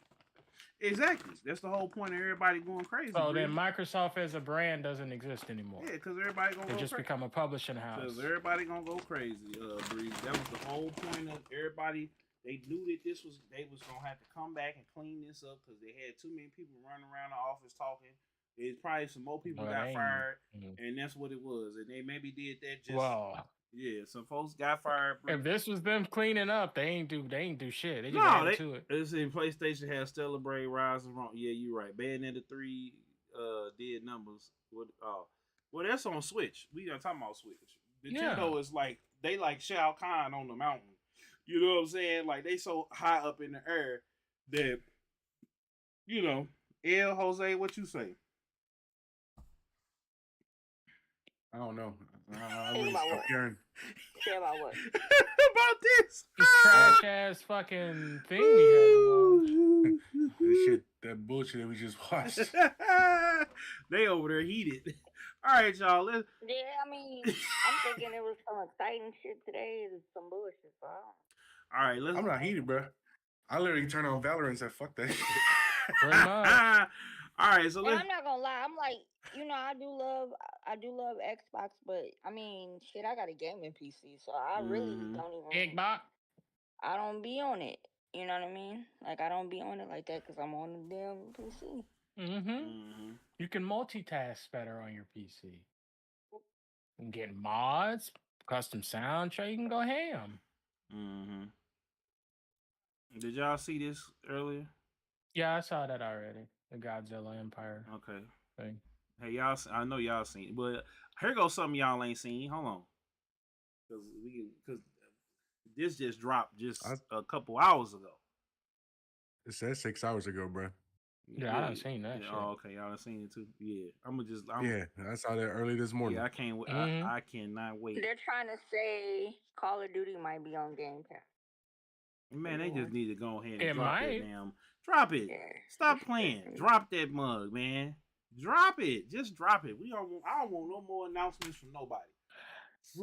Speaker 1: Exactly. That's the whole point of everybody going crazy.
Speaker 6: So then Microsoft as a brand doesn't exist ananymore.
Speaker 1: Yeah, because everybody gonna
Speaker 6: they just
Speaker 1: crazy.
Speaker 6: Become a publishing house.
Speaker 1: Because everybody gonna go crazy, Breeze. That was the whole point of everybody. They knew that they was gonna have to come back and clean this up because they had too many people running around the office talking. There's probably some more people got fired, and that's what it was. And they maybe did that just.
Speaker 6: Wow.
Speaker 1: Yeah, some folks got fired.
Speaker 6: If this was them cleaning up, they ain't do shit. They just added to it.
Speaker 1: It's in PlayStation has Stellar Blade, Rise and Wrong. Yeah, you're right. Bayonetta 3 did numbers. Well, that's on Switch. We are talking about Switch. Nintendo is like they like Shao Kahn on the mountain. You know what I'm saying? Like they so high up in the air that El Jose, what you say?
Speaker 7: I don't know. I really stopped caring.
Speaker 8: Care about what?
Speaker 1: About this
Speaker 6: trash ass fucking thing we had to watch.
Speaker 7: That bullshit that we just watched.
Speaker 1: They over there heated. All right, y'all.
Speaker 8: Yeah, I mean, I'm thinking it was some exciting shit today. It's some bullshit. So
Speaker 1: all right,
Speaker 7: I'm not heated, bro. I literally turned on Valorant and said, "Fuck that shit."
Speaker 6: Pretty much.
Speaker 1: All right, so
Speaker 8: I'm not gonna lie. I'm like, I do love Xbox, but I mean, shit, I got a gaming PC, so I really don't even.
Speaker 6: Xbox.
Speaker 8: I don't be on it. You know what I mean? Like I don't be on it like that because I'm on the damn PC.
Speaker 6: You can multitask better on your PC. You can get mods, custom soundtrack. You can go ham.
Speaker 1: Did y'all see this earlier?
Speaker 6: Yeah, I saw that already. The Godzilla Empire.
Speaker 1: Okay.
Speaker 6: Thing.
Speaker 1: Hey, y'all. I know y'all seen it, but here goes something y'all ain't seen. Hold on, because this just dropped a couple hours ago.
Speaker 7: It said 6 hours ago, bro.
Speaker 6: Yeah, I done seen that.
Speaker 1: Yeah,
Speaker 6: shit.
Speaker 1: oh, okay, y'all done seen it too. Yeah,
Speaker 7: I saw that early this morning.
Speaker 1: Yeah, I can't. I cannot wait.
Speaker 8: They're trying to say Call of Duty might be on Game Pass.
Speaker 1: Man, they just need to go ahead and
Speaker 6: It
Speaker 1: drop
Speaker 6: might.
Speaker 1: that damn. Drop it.
Speaker 8: Yeah.
Speaker 1: Stop playing. Drop that mug, man. Drop it. Just drop it. I don't want no more announcements from nobody.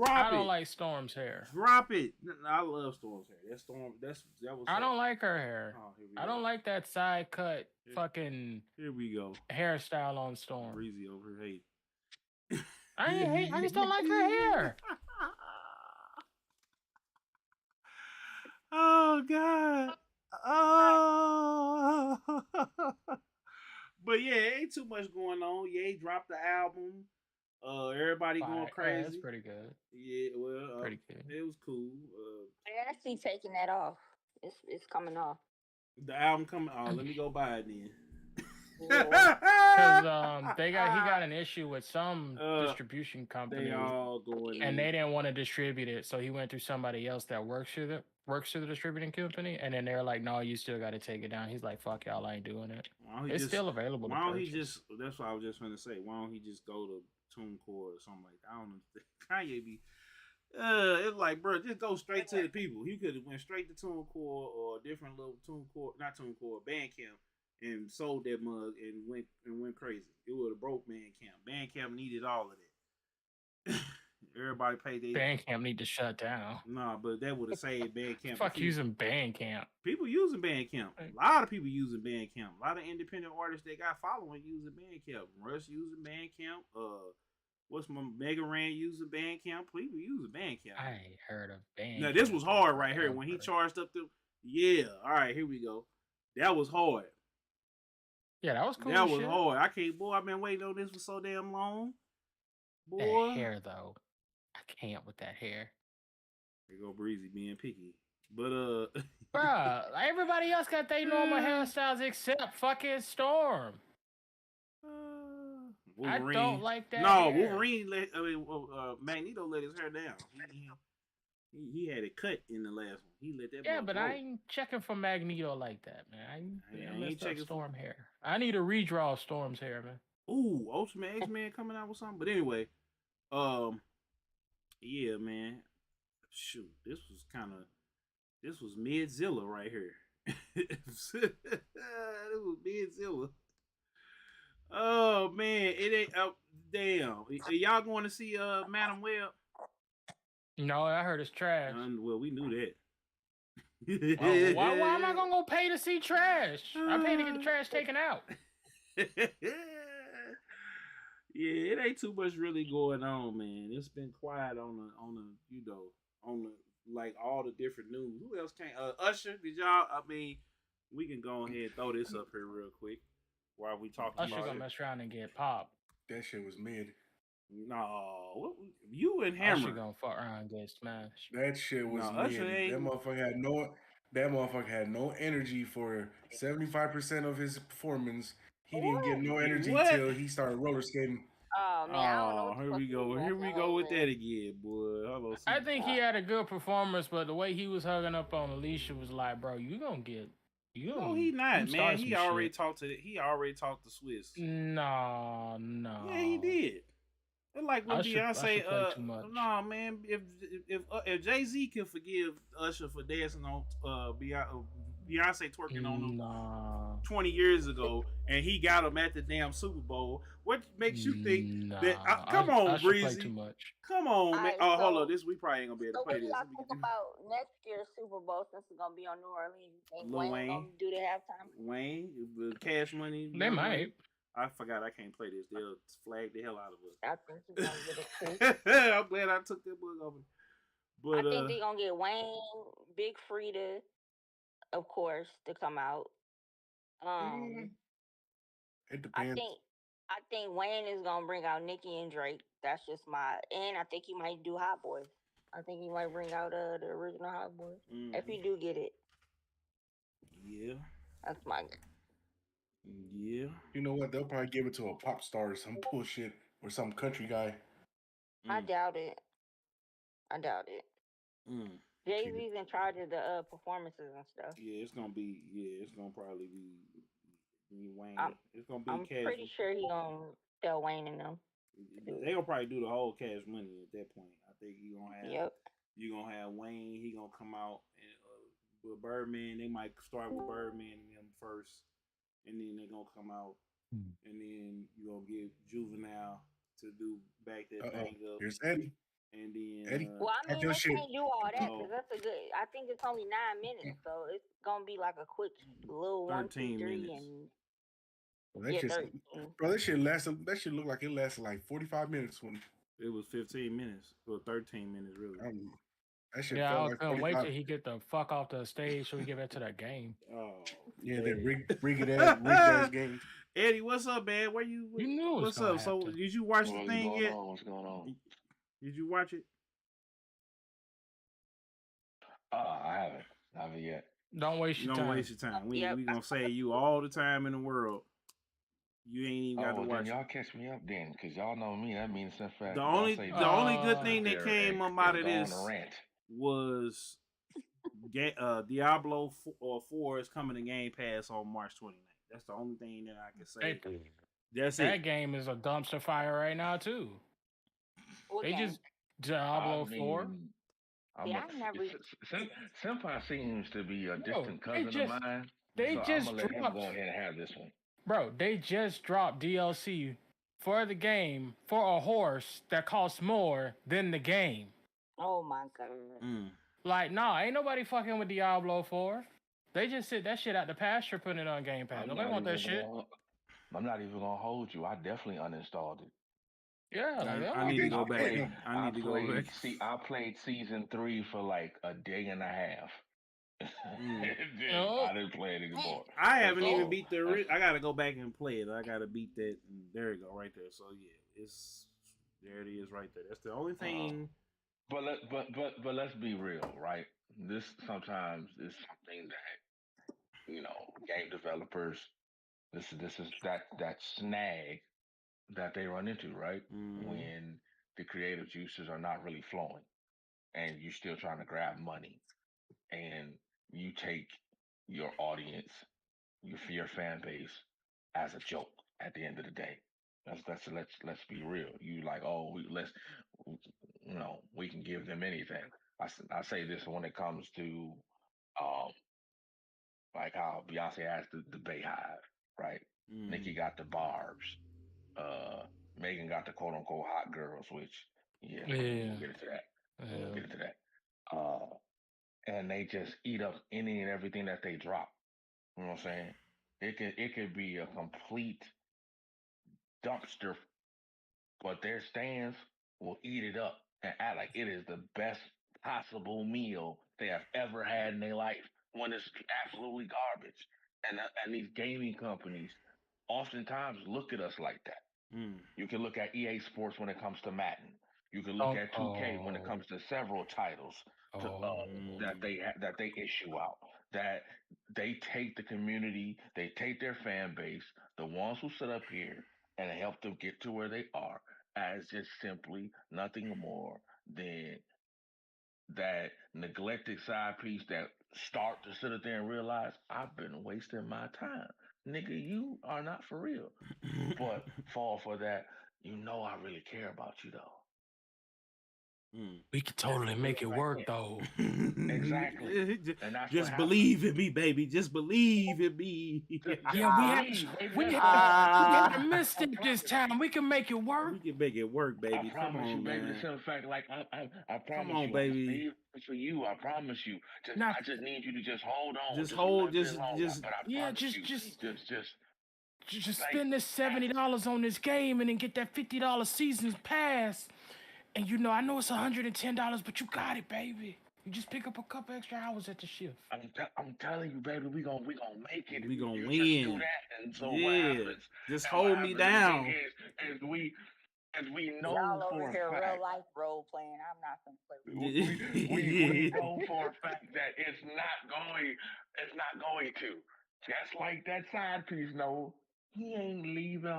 Speaker 6: I don't like Storm's hair.
Speaker 1: Drop it. I love Storm's hair. That was.
Speaker 6: I don't like her hair.
Speaker 1: Oh,
Speaker 6: I don't like that side cut fucking.
Speaker 1: Here we go.
Speaker 6: Hairstyle on Storm.
Speaker 1: Breezy over here hate.
Speaker 6: I ain't hate. I just don't like her hair.
Speaker 1: Oh God. Oh. But yeah, ain't too much going on. Ye dropped the album. Everybody going crazy.
Speaker 6: That's pretty good.
Speaker 1: Yeah, well,
Speaker 6: pretty good.
Speaker 1: It was cool.
Speaker 8: They're actually taking that off. It's coming off.
Speaker 1: The album coming. Oh, let me go buy it then.
Speaker 6: Because he got an issue with some distribution company.
Speaker 1: They all going
Speaker 6: and they didn't want to distribute it, so he went through somebody else that works through the distributing company, and then they're like, "No, you still got to take it down." He's like, "Fuck y'all, I ain't doing it." It's still available.
Speaker 1: Why don't he just? That's what I was just gonna say. Why don't he just go to TuneCore or something like that? I don't know. Kanye be. It's like, bro, just go straight to the people. He could have went straight to TuneCore or a different little TuneCore, not TuneCore, Bandcamp, and sold that mug and went crazy. It would have broke Bandcamp. Bandcamp needed all of that. Everybody paid their
Speaker 6: Bandcamp need to shut down.
Speaker 1: Nah, but that would have saved Bandcamp.
Speaker 6: Fuck using Bandcamp.
Speaker 1: People using Bandcamp. A lot of people using Bandcamp. A lot of independent artists that got following using Bandcamp. Russ using Bandcamp. What's my Mega Ran using Bandcamp? People using Bandcamp.
Speaker 6: I ain't heard of Bandcamp.
Speaker 1: Now this was hard right here when he charged up the. Yeah, all right, here we go. That was hard.
Speaker 6: Yeah, that was cool.
Speaker 1: That was hard. I can't. Boy, I've been waiting on this for so damn long. Boy,
Speaker 6: that hair though, I can't with that hair.
Speaker 1: There go Breezy being picky, but
Speaker 6: bruh, everybody else got their normal hairstyles except fucking Storm.
Speaker 1: Wolverine.
Speaker 6: I don't like that.
Speaker 1: No,
Speaker 6: hair.
Speaker 1: Wolverine. Magneto let his hair down. He had it cut in the last one. He let that.
Speaker 6: Yeah, but I ain't checking for Magneto like that, man. I ain't checking Storm hair. I need a redraw of Storm's hair, man.
Speaker 1: Ooh, Ultimate X-Men coming out with something. But anyway, yeah, man. Shoot, this was Midzilla right here. This was Midzilla. Oh man, it ain't. Damn, are y'all going to see Madam Web?
Speaker 6: No, I heard it's trash.
Speaker 1: Well, we knew that.
Speaker 6: Why am I gonna go pay to see trash? I pay to get the trash taken out.
Speaker 1: Yeah, it ain't too much really going on, man. It's been quiet on the like all the different news. Who else came? Usher, did y'all? I mean, we can go ahead and throw this up here real quick while we talking
Speaker 6: Usher
Speaker 1: about
Speaker 6: gonna mess around and get popped.
Speaker 7: That shit was mid.
Speaker 1: No, you and Hammer.
Speaker 6: Usher gonna fuck around and get smashed.
Speaker 7: That shit was mid. That motherfucker had no energy for 75% of his performance. He didn't get no energy till he started roller skating.
Speaker 8: Oh man, I don't know.
Speaker 1: Here we go. Here we go with that again, boy. Hello,
Speaker 6: I think he had a good performance, but the way he was hugging up on Alicia was like, bro, you gonna get.
Speaker 1: No, he not, man. He already talked to Swiss.
Speaker 6: No.
Speaker 1: Yeah, he did. Like when Beyonce, no man. If Jay-Z can forgive Usher for dancing on Beyonce twerking on him 20 years ago, and he got him at the damn Super Bowl, what makes you think that? Come on, Breezy. Come on, man.
Speaker 8: Right,
Speaker 1: oh, hold on. This we probably ain't gonna be able to play this.
Speaker 8: So what talk about next year's Super Bowl since it's gonna be on New Orleans?
Speaker 1: Lil Wayne
Speaker 8: gonna do the halftime?
Speaker 1: Wayne, Cash Money.
Speaker 6: They might.
Speaker 1: I forgot I can't play this. They'll flag the hell out of us.
Speaker 8: I think he's gonna get it too.
Speaker 1: I'm glad I took that book over. But
Speaker 8: I think they're gonna get Wayne, Big Frida, of course, to come out.
Speaker 7: It depends.
Speaker 8: I think Wayne is gonna bring out Nicki and Drake. That's just and I think he might do Hot Boys. I think he might bring out the original Hot Boys if he do get it.
Speaker 1: Yeah,
Speaker 8: that's my guess.
Speaker 1: Yeah.
Speaker 7: You know what? They'll probably give it to a pop star or some bullshit or some country guy.
Speaker 8: I doubt it. Jay-Z's in charge of the performances and stuff.
Speaker 1: Yeah, it's gonna probably be Wayne. It's gonna be
Speaker 8: I'm
Speaker 1: Cash.
Speaker 8: pretty sure he gonna tell Wayne and them.
Speaker 1: They gonna probably do the whole Cash Money at that point. I think you gonna have Wayne. He gonna come out and with Birdman. They might start with Birdman and them first. And then they're gonna come out, and then you're gonna get Juvenile to do back that thing up.
Speaker 7: Here's Eddie.
Speaker 1: And then
Speaker 8: Eddie. Well, I mean, they can't do all that because that's a good. I think it's only 9 minutes, so it's gonna be like a quick little
Speaker 1: 13
Speaker 8: 1, 2, 3,
Speaker 1: minutes.
Speaker 8: and
Speaker 7: Bro, that shit lasted. That shit looked like it lasted like 45 minutes when
Speaker 1: it was 15 minutes or 13 minutes really.
Speaker 7: That shit
Speaker 6: I
Speaker 7: like
Speaker 6: couldn't wait till he get the fuck off the stage so we get back to that game.
Speaker 1: Oh,
Speaker 7: yeah, that rig ass game.
Speaker 1: Eddie, what's up, man? Where you?
Speaker 6: You knew
Speaker 1: what's up? So, did you watch the thing yet?
Speaker 9: What's going on?
Speaker 1: Did you watch it?
Speaker 9: I haven't yet.
Speaker 6: Don't waste your time.
Speaker 1: Don't waste your time. We gonna say you all the time in the world. You ain't even got to watch.
Speaker 9: Then y'all catch me up then, because y'all know me. That means in fact.
Speaker 1: The only good thing that came out of this was Diablo 4 is coming to Game Pass on March 29th. That's the only thing that I can say. That's it.
Speaker 6: That game is a dumpster fire right now too. Just Diablo 4.
Speaker 9: Senpai seems to be a distant cousin of mine.
Speaker 6: They just
Speaker 9: I'm gonna let him go ahead and have this one.
Speaker 6: Bro, they just dropped DLC for the game for a horse that costs more than the game.
Speaker 8: Oh my god.
Speaker 6: Like, ain't nobody fucking with Diablo 4. They just sit that shit out the pasture, putting it on Game Pass. Nobody want that shit.
Speaker 9: I'm not even gonna hold you. I definitely uninstalled it.
Speaker 6: Yeah,
Speaker 1: I need to go back. I need to go back.
Speaker 9: See, I played season 3 for like a day and a half. I didn't play it anymore.
Speaker 1: I haven't even beat the. I gotta go back and play it. I gotta beat that. And there you go, right there. So yeah, there it is, right there. That's the only thing.
Speaker 9: But let's be real, right? This sometimes is something that game developers. This is that snag that they run into, right? When the creative juices are not really flowing, and you're still trying to grab money, and you take your audience, your fan base, as a joke. At the end of the day, let's be real. You like, we can give them anything. I say this when it comes to like how Beyonce has the Bayhive, right? Nicki got the Barbs. Megan got the quote unquote hot girls, which we'll get into that. We'll get into that. And they just eat up any and everything that they drop. You know what I'm saying? It could be a complete dumpster, but their stands will eat it up and act like it is the best possible meal they have ever had in their life when it's absolutely garbage. And these gaming companies oftentimes look at us like that. You can look at EA Sports when it comes to Madden. You can look at 2K when it comes to several titles that they issue out. That they take the community, they take their fan base, the ones who sit up here and help them get to where they are, as just simply nothing more than that neglected side piece that start to sit up there and realize I've been wasting my time. Nigga, you are not for real. But fall for that, I really care about you though.
Speaker 6: We can totally make it work though.
Speaker 9: Exactly.
Speaker 1: Just believe in me, baby. Just believe in me.
Speaker 6: We have to miss it this time. We can make it work.
Speaker 1: We can make it work, baby. Come on,
Speaker 9: you,
Speaker 1: man.
Speaker 9: Baby. The simple fact, like I promise
Speaker 1: Come on,
Speaker 9: you,
Speaker 1: baby.
Speaker 9: For you, I promise you. I just need you to just hold on.
Speaker 6: Just spend this $70 on this game and then get that $50 season pass. And I know it's $110, but you got it, baby. You just pick up a couple extra hours at the shift.
Speaker 9: I'm telling you, baby, we gonna make it.
Speaker 1: We gonna win.
Speaker 9: Just do that, and so what happens?
Speaker 1: Just hold me down.
Speaker 9: As we know
Speaker 8: y'all
Speaker 9: for
Speaker 8: over here
Speaker 9: a fact,
Speaker 8: real life role playing. I'm not gonna play.
Speaker 9: We know for a fact that it's not going to. Just like that side piece, no, he ain't leaving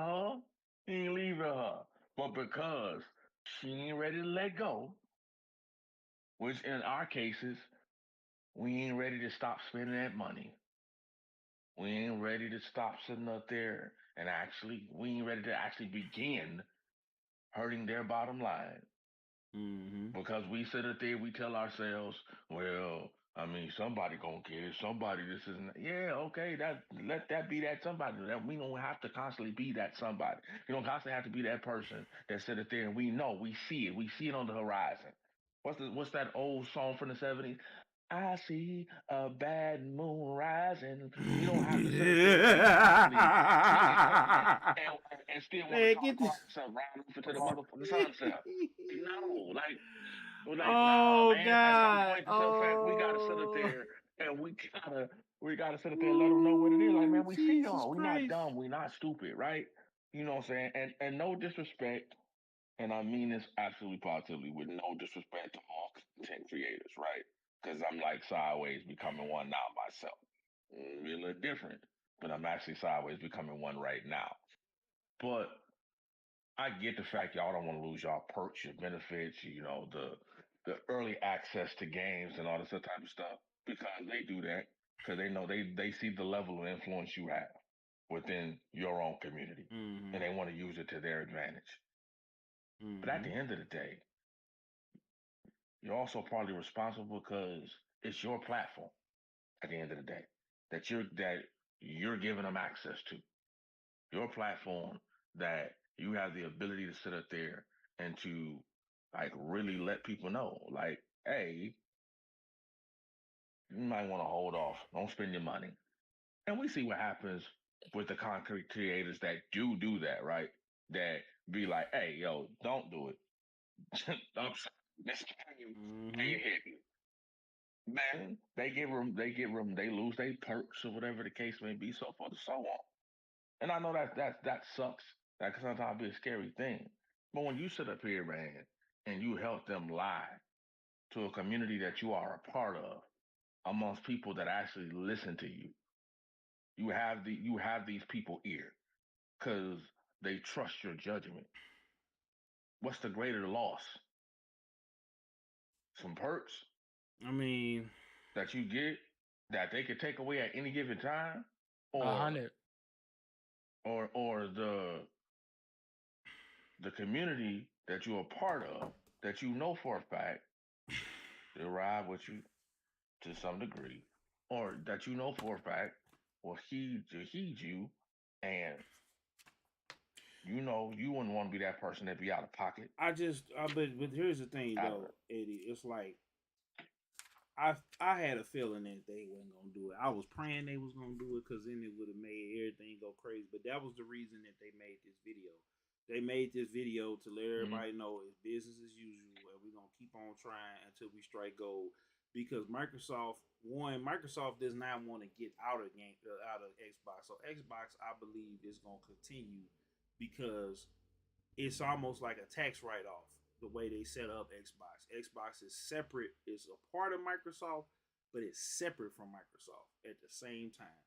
Speaker 9: her. But because she ain't ready to let go, which in our cases, we ain't ready to stop spending that money. We ain't ready to stop sitting up there and we ain't ready to actually begin hurting their bottom line. Because we sit up there, we tell ourselves, well, I mean, somebody gonna get it. Somebody, this isn't. Yeah, okay. Let that be that somebody. That we don't have to constantly be that somebody. You don't constantly have to be that person that sit up there and we know, we see it. We see it on the horizon. What's that old song from the 70s? I see a bad moon rising. You don't have to sit and still want to talk yourself right over to the motherfucking sunset. No,
Speaker 1: oh
Speaker 9: man,
Speaker 1: God!
Speaker 9: We gotta sit up there and we gotta sit up there and let them know what it is. Like, man, we see y'all. We're not dumb. We're not stupid, right? You know what I'm saying? And no disrespect, and I mean this absolutely positively, with no disrespect to all content creators, right? because I'm like sideways becoming one now myself. Be a little different, but I'm actually sideways becoming one right now. But I get the fact y'all don't want to lose y'all perks, your benefits, the early access to games and all this other type of stuff, because they do that because they know they see the level of influence you have within your own community, and they want to use it to their advantage. But at the end of the day, you're also partly responsible because it's your platform. At the end of the day, that you're giving them access to your platform, that you have the ability to sit up there and to like really let people know, like, hey, you might want to hold off. Don't spend your money. And we see what happens with the concrete creators that do that, right? That be like, hey, yo, don't do it. This game ain't hitting. Man, they lose their perks or whatever the case may be, so forth and so on. And I know that sucks. That can sometimes be a scary thing. But when you sit up here, man, and you help them lie to a community that you are a part of, amongst people that actually listen to you, you have these people ear because they trust your judgment. What's the greater loss? Some perks?
Speaker 1: I mean,
Speaker 9: that you get that they could take away at any given time, or
Speaker 6: 100,
Speaker 9: or the community that you're a part of, that you know for a fact they ride with you to some degree, or that you know for a fact will heed you, and you know you wouldn't want to be that person that be out of pocket.
Speaker 1: But here's the thing though, Eddie. It's like I had a feeling that they wasn't gonna do it. I was praying they was gonna do it because then it would have made everything go crazy. But that was the reason that they made this video. They made this video to let everybody know it's business as usual, and we're gonna keep on trying until we strike gold. Because Microsoft does not want to get out of Xbox. So Xbox, I believe, is gonna continue because it's almost like a tax write-off. The way they set up Xbox. Xbox is separate. It's a part of Microsoft, but it's separate from Microsoft at the same time.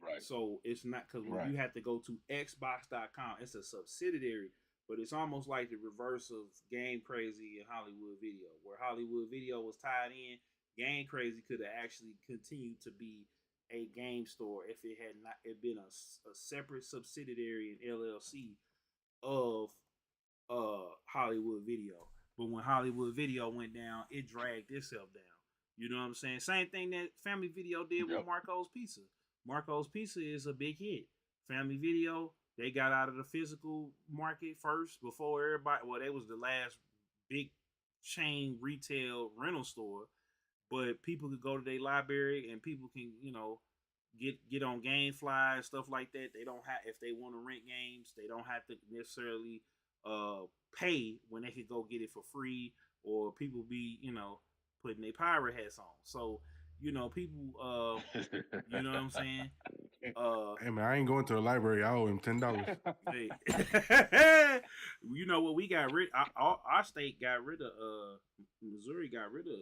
Speaker 9: Right.
Speaker 1: So it's not because when you have to go to Xbox.com, it's a subsidiary, but it's almost like the reverse of Game Crazy and Hollywood Video, where Hollywood Video was tied in. Game Crazy could have actually continued to be a game store if it had not been a separate subsidiary and LLC of Hollywood Video. But when Hollywood Video went down, it dragged itself down. You know what I'm saying? Same thing that Family Video did with Marco's Pizza. Marco's Pizza is a big hit. Family Video, they got out of the physical market first before everybody. Well, they was the last big chain retail rental store. But people could go to their library and people can, get on GameFly and stuff like that. They don't have, if they want to rent games, they don't have to necessarily pay when they could go get it for free, or people be putting their pirate hats on. So people you know what I'm saying.
Speaker 7: Hey man, I ain't going to the library. I owe him $10.
Speaker 1: Hey. You know what, we got rid our state got rid of Missouri got rid of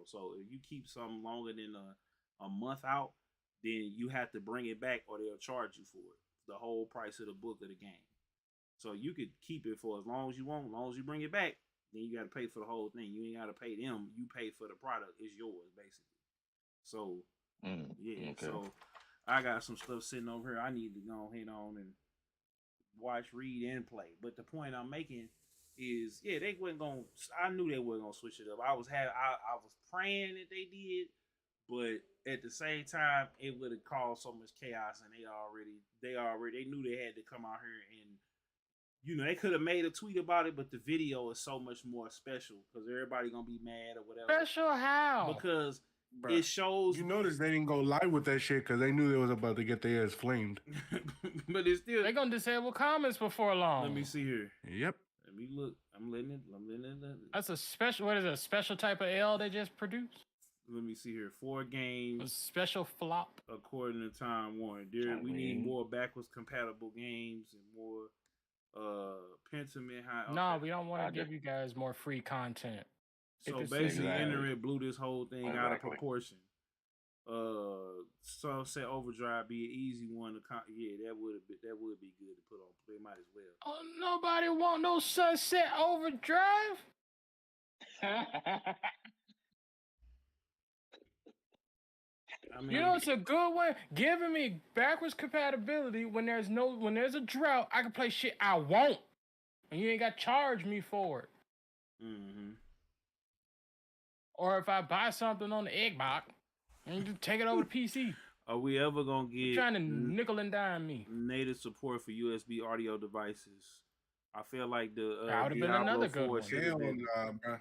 Speaker 1: so if you keep something longer than a month out, then you have to bring it back or they'll charge you for it, the whole price of the book of the game. So you could keep it for as long as you want. As long as you bring it back, then you got to pay for the whole thing. You ain't got to pay them. You pay for the product. It's yours, basically. So, yeah. Okay. So I got some stuff sitting over here. I need to go ahead on and watch, read, and play. But the point I'm making is, they wasn't going to, I knew they wasn't going to switch it up. I was praying that they did, but at the same time, it would have caused so much chaos, and they knew they had to come out here and, they could have made a tweet about it, but the video is so much more special because everybody gonna be mad or whatever.
Speaker 6: Special how?
Speaker 1: Because it shows.
Speaker 7: You notice they didn't go live with that shit because they knew they was about to get their ass flamed.
Speaker 1: But it's still,
Speaker 6: they're gonna disable comments before long.
Speaker 1: Let me see here.
Speaker 7: Yep.
Speaker 1: Let me look. I'm letting it.
Speaker 6: That's a special. What is it? A special type of L they just produced?
Speaker 1: Let me see here. 4 games.
Speaker 6: A special flop.
Speaker 1: According to Time Warner, we need more backwards compatible games and more. Pentiment high.
Speaker 6: No, we don't want to give you guys more free content.
Speaker 1: So basically, internet blew this whole thing out of proportion. Sunset Overdrive be an easy one to that would be good to put on. They might as well.
Speaker 6: Oh, nobody want no Sunset Overdrive. I mean, you know, it's a good one. Giving me backwards compatibility when there's a drought, I can play shit I want, and you ain't got to charge me for it. Mm-hmm. Or if I buy something on the Xbox, and just take it over to PC.
Speaker 1: Are we ever gonna get?
Speaker 6: You're trying to nickel and dime me?
Speaker 1: Native support for USB audio devices. I feel like
Speaker 6: that would have been another good one.
Speaker 7: Hell nah, bro.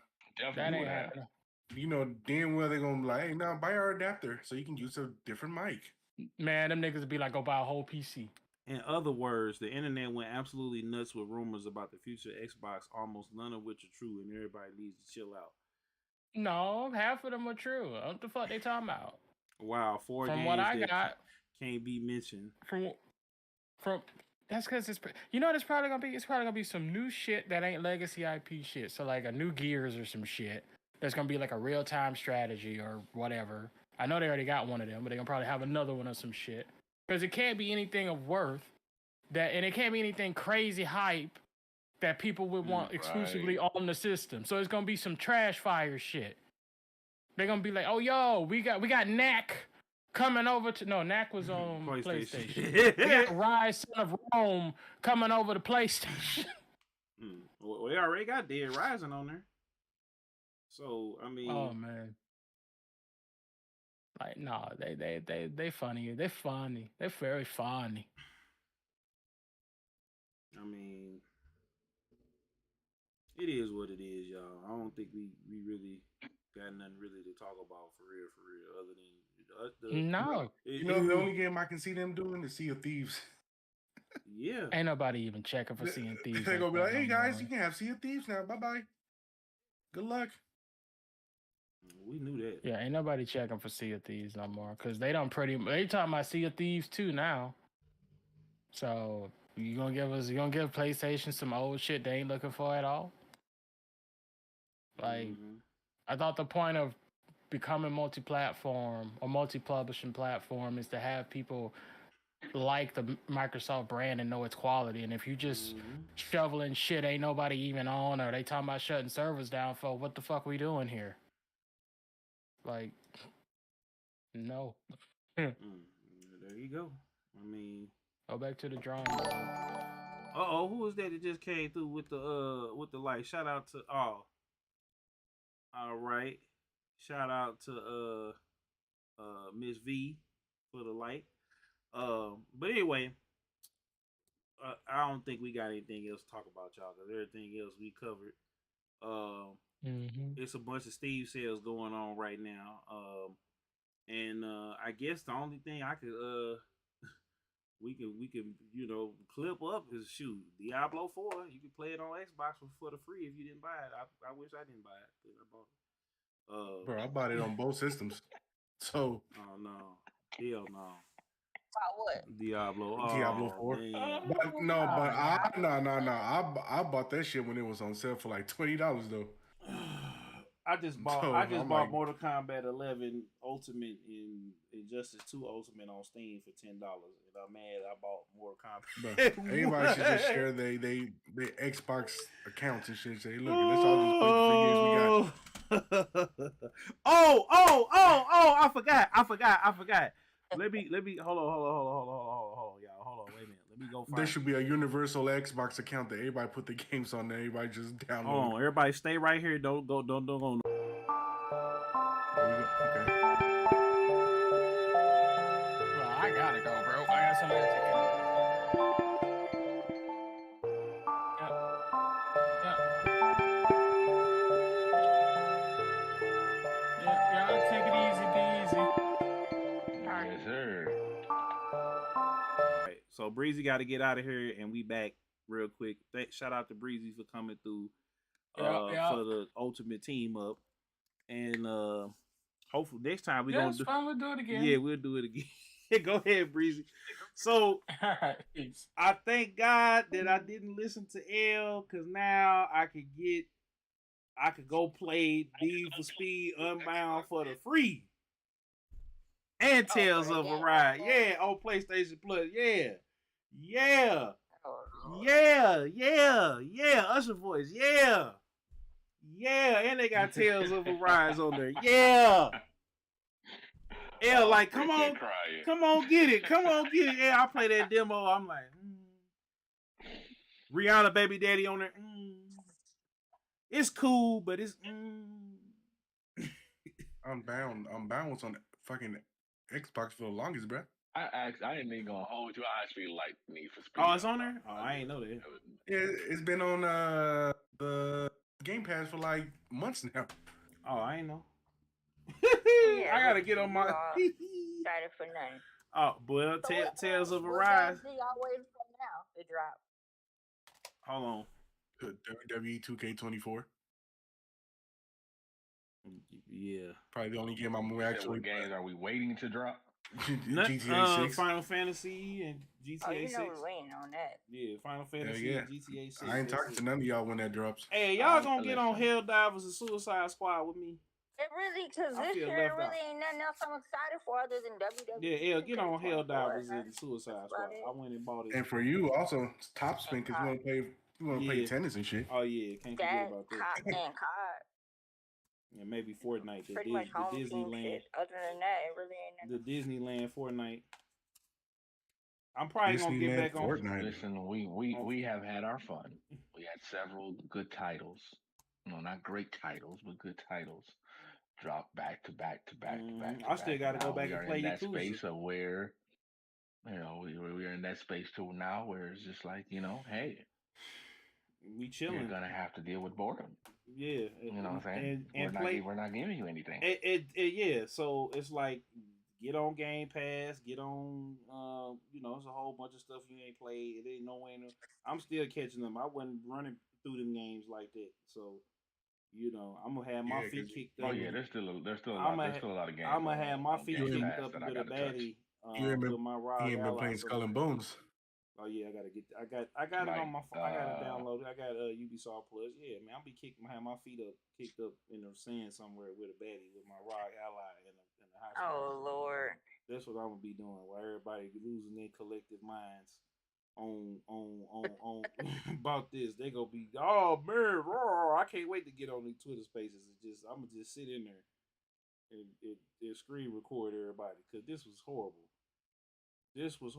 Speaker 6: That ain't happening.
Speaker 7: You know damn well they're gonna be like, hey, now buy our adapter so you can use a different mic.
Speaker 6: Man, them niggas would be like, go buy a whole PC.
Speaker 1: In other words, the internet went absolutely nuts with rumors about the future Xbox, almost none of which are true, and everybody needs to chill out.
Speaker 6: No, half of them are true. What the fuck they talking about?
Speaker 1: Wow, 4
Speaker 6: from
Speaker 1: games
Speaker 6: what I
Speaker 1: that
Speaker 6: got
Speaker 1: can't be mentioned.
Speaker 6: From that's because it's it's probably gonna be some new shit that ain't legacy IP shit. So like a new Gears or some shit. There's gonna be like a real time strategy or whatever. I know they already got one of them, but they're gonna probably have another one or some shit. Because it can't be anything of worth and it can't be anything crazy hype that people would want exclusively on the system. So it's gonna be some trash fire shit. They're gonna be like, oh yo, we got Knack coming over to Knack was on PlayStation. We got Rise Son of Rome coming over to PlayStation.
Speaker 1: Well, we already got Dead Rising on there. So I mean,
Speaker 6: oh man, like no, they funny. They're funny. They're very funny.
Speaker 1: I mean, it is what it is, y'all. I don't think we really got nothing really to talk about for real, other than
Speaker 7: the only game I can see them doing is Sea of Thieves.
Speaker 1: Yeah,
Speaker 6: ain't nobody even checking for Sea of Thieves.
Speaker 7: They're gonna be like, hey guys, you can have Sea of Thieves now. Bye bye. Good luck.
Speaker 1: We knew that.
Speaker 6: Yeah, ain't nobody checking for Sea of Thieves no more because they talking about Sea of Thieves 2 now. So you gonna give PlayStation some old shit they ain't looking for at all? Like, I thought the point of becoming multi-platform or multi-publishing platform is to have people like the Microsoft brand and know its quality. And if you just shoveling shit ain't nobody even on, or they talking about shutting servers down for, what the fuck we doing here? Like, no.
Speaker 1: There you go. I mean,
Speaker 6: go back to the drawing board.
Speaker 1: Who was that just came through with the light? Shout out to all right. Shout out to Miss V for the light. But anyway, I don't think we got anything else to talk about, y'all, because everything else we covered. It's a bunch of Steve sales going on right now. And I guess the only thing I could we can clip up is Diablo 4. You can play it on Xbox for the free if you didn't buy it. I wish I didn't buy it, but I bought it.
Speaker 7: Bro, I bought it on both systems. So
Speaker 1: oh no. Hell no.
Speaker 8: About what?
Speaker 1: Diablo
Speaker 7: 4. I bought that shit when it was on sale for like $20 though.
Speaker 1: I just bought Mortal Kombat 11 Ultimate and Injustice 2 Ultimate on Steam for $10, and I'm mad I bought Mortal Kombat.
Speaker 7: Everybody should just share they Xbox accounts and shit. Say, look, let's all just play the free games we got.
Speaker 1: I forgot. Let me hold on, y'all. Hold on, wait a minute. Let me go find.
Speaker 7: There should be a universal Xbox account that everybody put the games on there. Everybody just download.
Speaker 1: Hold on, everybody stay right here. Don't go.
Speaker 7: Okay.
Speaker 6: Well, I gotta go, bro. I got something to take care of. Y'all take it easy, peasy.
Speaker 9: Yes, sir.
Speaker 1: All right, so Breezy got to get out of here, and we back real quick. Shout out to Breezy for coming through for the ultimate team up, and hopefully next time we'll
Speaker 6: do it again.
Speaker 1: Yeah, we'll do it again. Go ahead, Breezy. So I thank God that I didn't listen to L, because now I I could go play Need for Speed Unbound for the free. And Tales of Arise. Yeah, on PlayStation Plus. Yeah. Yeah. Yeah. Usher voice. Yeah. Yeah. And they got Tales of Arise on there. Yeah. Yeah, like, come on, get it. Come on, get it. Yeah, I play that demo. I'm like, Rihanna Baby Daddy on there. It's cool, but it's
Speaker 7: Unbound was on fucking Xbox for the longest, bro.
Speaker 9: I ain't even gonna hold you. I actually like Need for Speed.
Speaker 1: Oh, it's on there? Oh, I ain't know that.
Speaker 7: Yeah, it's been on the Game Pass for like months now.
Speaker 1: Oh, I ain't know.
Speaker 8: Yeah,
Speaker 1: I gotta get on my
Speaker 8: excited for nothing.
Speaker 1: Oh, well, Tales of Arise.
Speaker 8: What y'all waiting for now to drop?
Speaker 1: Hold on.
Speaker 7: WWE 2K24.
Speaker 1: Yeah.
Speaker 7: Probably the only game I'm actually.
Speaker 9: What games are we waiting to drop?
Speaker 7: GTA 6.
Speaker 1: Final Fantasy and GTA 6.
Speaker 8: Oh, we're waiting on that.
Speaker 1: Yeah, Final Fantasy and GTA 6.
Speaker 7: I ain't talking to none of y'all when that drops.
Speaker 1: Hey, y'all gonna get on Helldivers and Suicide Squad with me?
Speaker 8: It really, because this year really ain't nothing else I'm excited for other than WWE.
Speaker 1: Yeah, get on Helldivers and Suicide Squad. I went and bought it.
Speaker 7: And for you, also, Top Spin, because you want to play tennis and shit.
Speaker 1: Oh, yeah, can't forget about that.
Speaker 8: And COD.
Speaker 1: Yeah, maybe Fortnite.
Speaker 8: Pretty much home Disneyland. Shit. Other than that, it really ain't nothing.
Speaker 1: The Disneyland Fortnite. I'm probably gonna get back on
Speaker 7: Fortnite.
Speaker 9: Listen, we have had our fun. We had several good titles. No, not great titles, but good titles. Drop back to back.
Speaker 1: I still got to go back and play
Speaker 9: in that
Speaker 1: Yakuza.
Speaker 9: Space of where, we are in that space too now, where it's just like, hey,
Speaker 1: we chilling.
Speaker 9: You're gonna have to deal with boredom.
Speaker 1: Yeah,
Speaker 9: you know what I'm saying. We're not giving you anything.
Speaker 1: Yeah, so it's like get on Game Pass, get on. It's a whole bunch of stuff you ain't played. It ain't no way. I'm still catching them. I wasn't running through them games like that, so. I'm gonna have my feet kicked up.
Speaker 9: Oh yeah, there's still a lot of games.
Speaker 1: I'm gonna have my feet kicked up with a baddie. With my rod.
Speaker 7: You ain't been playing Skull and Bones.
Speaker 1: Oh yeah, I gotta get. I got it on my phone. I gotta download it. I got Ubisoft Plus. Yeah, man, I'll be have my feet kicked up in the sand somewhere with a baddie with my rock ally in the hospital.
Speaker 8: Oh Lord.
Speaker 1: That's what I'm gonna be doing. While everybody losing their collective minds on about this, they gonna be man, I can't wait to get on these Twitter Spaces. I'm gonna just sit in there and screen record everybody because this was horrible. Yeah, this was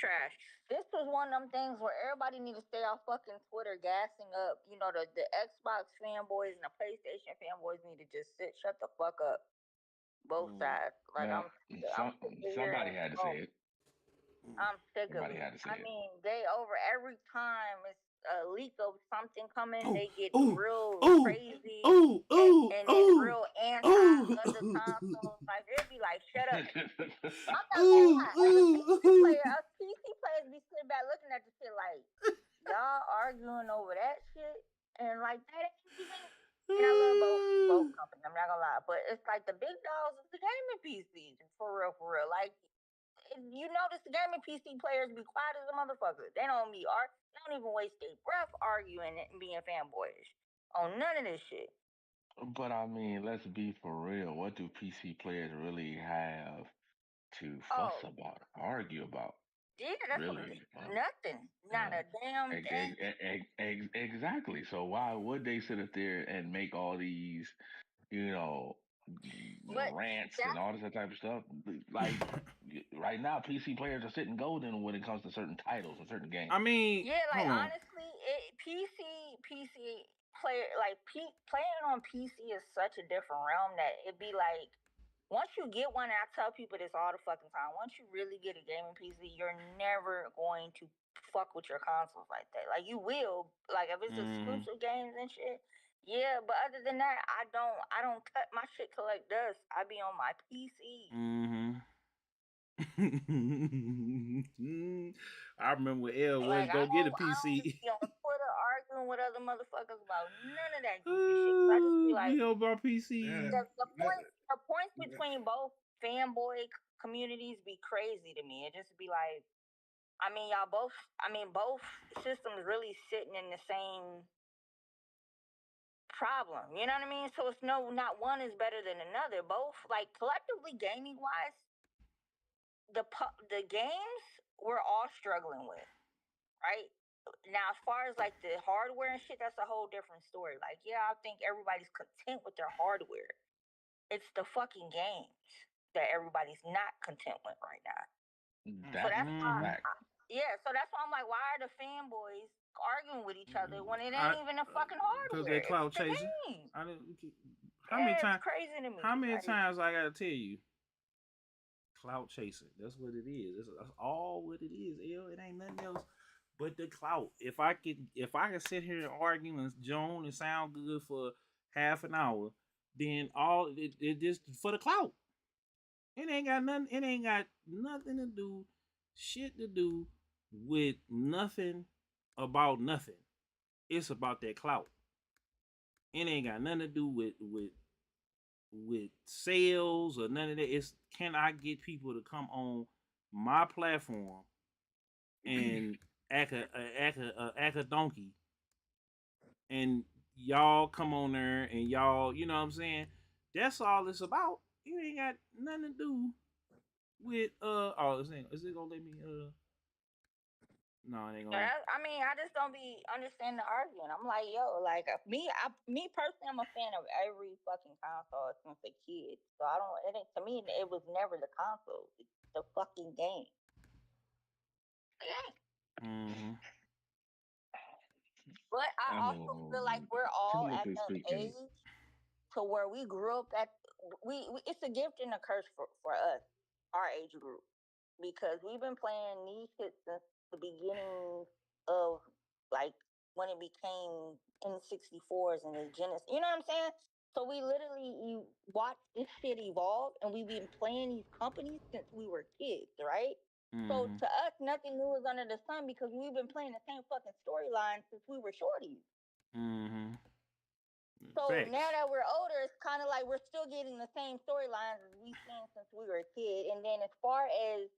Speaker 8: trash. This was one of them things where everybody need to stay off fucking Twitter gassing up. The Xbox fanboys and the PlayStation fanboys need to just shut the fuck up. Both sides. Like
Speaker 9: somebody had to say it.
Speaker 8: I'm sick of it. They over every time it's a leak of something coming, they get real crazy and then real anti other consoles. Like they'd be like, "Shut up." I'm not gonna lie. PC players be sitting back looking at the shit like, y'all arguing over that shit, and like that ain't even. And I love both companies. I'm not gonna lie, but it's like the big dogs of the gaming PCs for real. Like. You notice the gaming PC players be quiet as a motherfucker. They don't even waste their breath arguing and being fanboyish on none of this shit.
Speaker 9: But let's be for real. What do PC players really have to fuss about, argue about?
Speaker 8: Yeah, that's really nothing. Not a damn thing.
Speaker 9: Exactly. So why would they sit up there and make all these, rants and all this type of stuff? Like right now, PC players are sitting golden when it comes to certain titles and certain games.
Speaker 8: Honestly, PC player playing on PC is such a different realm that it'd be like once you get one, and I tell people this all the fucking time. Once you really get a gaming PC, you're never going to fuck with your consoles like that. Like you will, like if it's exclusive games and shit. Yeah, but other than that, I don't cut my shit collect dust. I be on my PC.
Speaker 1: I remember when L was go get a PC.
Speaker 8: I don't be on Twitter arguing with other motherfuckers about none of that goofy shit. I just be like,
Speaker 1: about PC.
Speaker 8: The points between both fanboy communities be crazy to me. It just be like, both systems really sitting in the same problem. You know what I mean? So it's not one is better than another. Both, like, collectively gaming wise, the games we're all struggling with, right? Now, as far as like the hardware and shit, that's a whole different story. Like, yeah, I think everybody's content with their hardware. It's the fucking games that everybody's not content with right now. So that's why, so that's why I'm like, why are the fanboys arguing with each other when it ain't even a fucking hardware?
Speaker 1: Because they clout chasing. How many times?
Speaker 8: Crazy to me.
Speaker 1: How many times I gotta tell you? Clout chasing. That's what it is. That's all what it is. It ain't nothing else but the clout. If I could sit here and argue and joan and sound good for half an hour, then all it just for the clout. It ain't got nothing to do, shit to do with nothing about nothing. It's about that clout. It ain't got nothing to do with sales or none of that. It's, can I get people to come on my platform and act a donkey, and y'all come on there and y'all, you know what I'm saying? That's all it's about. It ain't got nothing to do with is it gonna let me no, it ain't gonna.
Speaker 8: I mean, I just don't be understanding the argument. I'm like, yo, like me personally, I'm a fan of every fucking console since a kid. So I don't. To me, it was never the console. It's the fucking game.
Speaker 1: Mm-hmm.
Speaker 8: But I also feel like we're all at that age to where we grew up at. We it's a gift and a curse for us, our age group, because we've been playing these shit since the beginning of, like, when it became N64s and the Genesis. You know what I'm saying? So we literally watched this shit evolve, and we've been playing these companies since we were kids, right? Mm-hmm. So to us, nothing new is under the sun because we've been playing the same fucking storyline since we were shorties. Mm-hmm. So now that we're older, it's kind of like we're still getting the same storylines as we've seen since we were a kid. And then as far as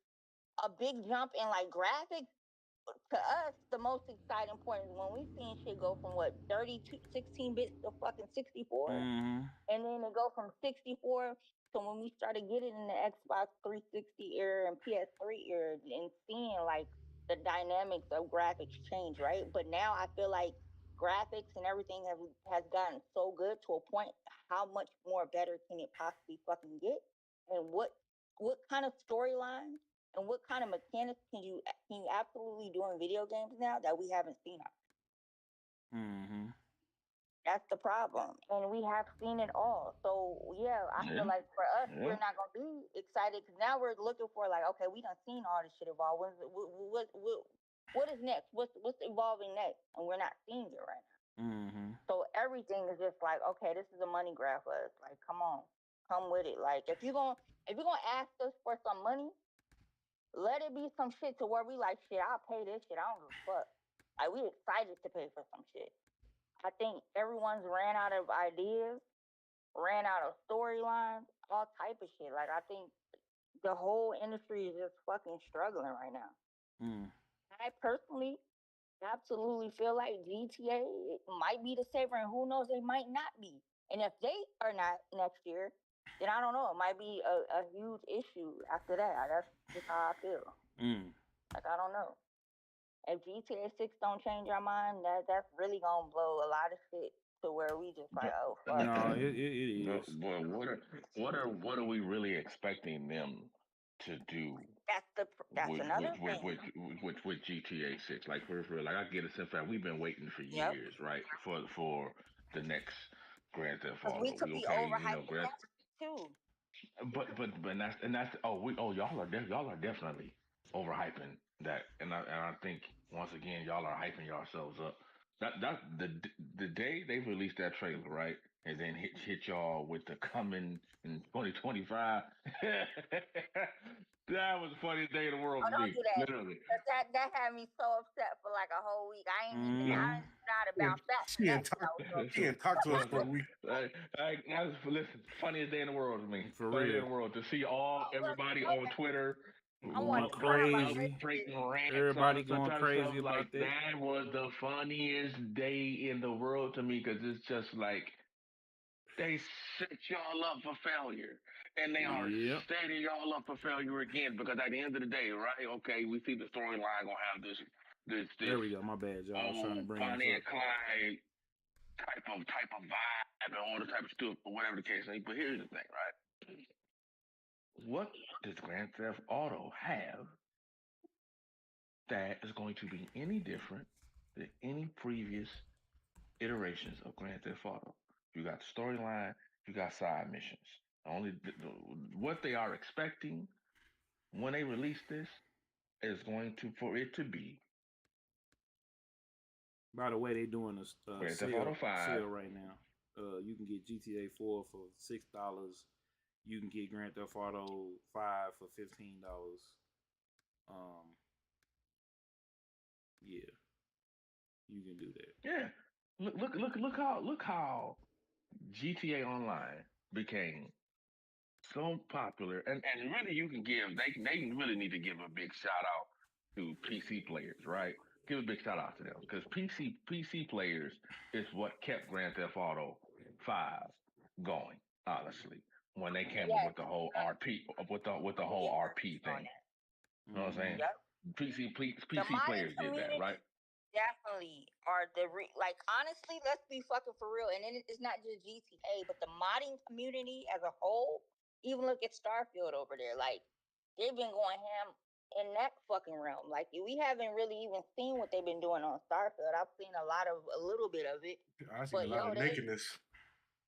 Speaker 8: a big jump in like graphics, to us, the most exciting point is when we've seen shit go from 16 bits to fucking 64. Mm-hmm. And then it go from 64 to when we started getting in the Xbox 360 era and PS3 era and seeing like the dynamics of graphics change, right? But now I feel like graphics and everything has gotten so good to a point. How much more better can it possibly fucking get? And what kind of storyline and what kind of mechanics can you absolutely do in video games now that we haven't seen? Mm-hmm. That's the problem, and we have seen it all. So yeah, I feel like for us, we're not gonna be excited because now we're looking for like, okay, we done seen all this shit evolve. What is next? What's evolving next? And we're not seeing it right now. Mm-hmm. So everything is just like, okay, this is a money grab for us. Like, come on, come with it. Like, if you're gonna ask us for some money, let it be some shit to where we like, shit, I'll pay this shit. I don't give a fuck. Like, we excited to pay for some shit. I think everyone's ran out of ideas, ran out of storylines, all type of shit. Like, I think the whole industry is just fucking struggling right now. Mm. I personally absolutely feel like GTA might be the saver, and who knows, they might not be. And if they are not next year, then I don't know. It might be a huge issue after that. That's just how I feel. Mm. Like, I don't know. If GTA 6 don't change our mind, that's really gonna blow a lot of shit to where we just like, oh fuck.
Speaker 1: No, it is.
Speaker 9: But what are we really expecting them to do?
Speaker 8: That's another thing.
Speaker 9: With GTA 6, like for real, like I get it. In fact, we've been waiting for years, right? For the next Grand Theft Auto.
Speaker 8: We could be overhyped too.
Speaker 9: But that's y'all are definitely overhyping that, and I think once again y'all are hyping yourselves up. That's the day they released that trailer, right, and then hit y'all with the coming in 2025. That was the funniest day in the world for me.
Speaker 8: Do that. Literally. That had me so upset for like a whole week. I ain't not about that.
Speaker 7: She didn't talk to us for a week.
Speaker 9: Listen, funniest day in the world to me.
Speaker 1: For real.
Speaker 9: Day in the world to see everybody on Twitter
Speaker 1: Going crazy. Everybody going crazy about that.
Speaker 9: That was the funniest day in the world to me because it's just like they set y'all up for failure. And they are setting y'all up for failure again because at the end of the day, right? Okay, we see the storyline gonna have this.
Speaker 1: There we go. My bad, y'all. I was trying to bring
Speaker 9: Bonnie
Speaker 1: this
Speaker 9: and Clyde type of vibe and all the type of stuff or whatever the case may be. But here's the thing, right? What does Grand Theft Auto have that is going to be any different than any previous iterations of Grand Theft Auto? You got the storyline, you got side missions. What they are expecting when they release this is going to for it to be.
Speaker 1: By the way, they doing a
Speaker 9: sale
Speaker 1: right now. You can get GTA 4 for $6. You can get Grand Theft Auto 5 for $15. Yeah, you can do that.
Speaker 9: Yeah, look how GTA Online became so popular, and really you can give they really need to give a big shout out to PC players, right? Give a big shout out to them because PC players is what kept Grand Theft Auto 5 going. Honestly, when they came up with the whole RP with the whole RP thing, you know what I'm saying?
Speaker 8: Yep.
Speaker 9: PC players did that, right?
Speaker 8: Definitely are honestly, let's be fucking for real. And then it's not just GTA, but the modding community as a whole. Even look at Starfield over there. Like, they've been going ham in that fucking realm. Like, we haven't really even seen what they've been doing on Starfield. I've seen a little bit of it.
Speaker 7: I see a lot of nakedness.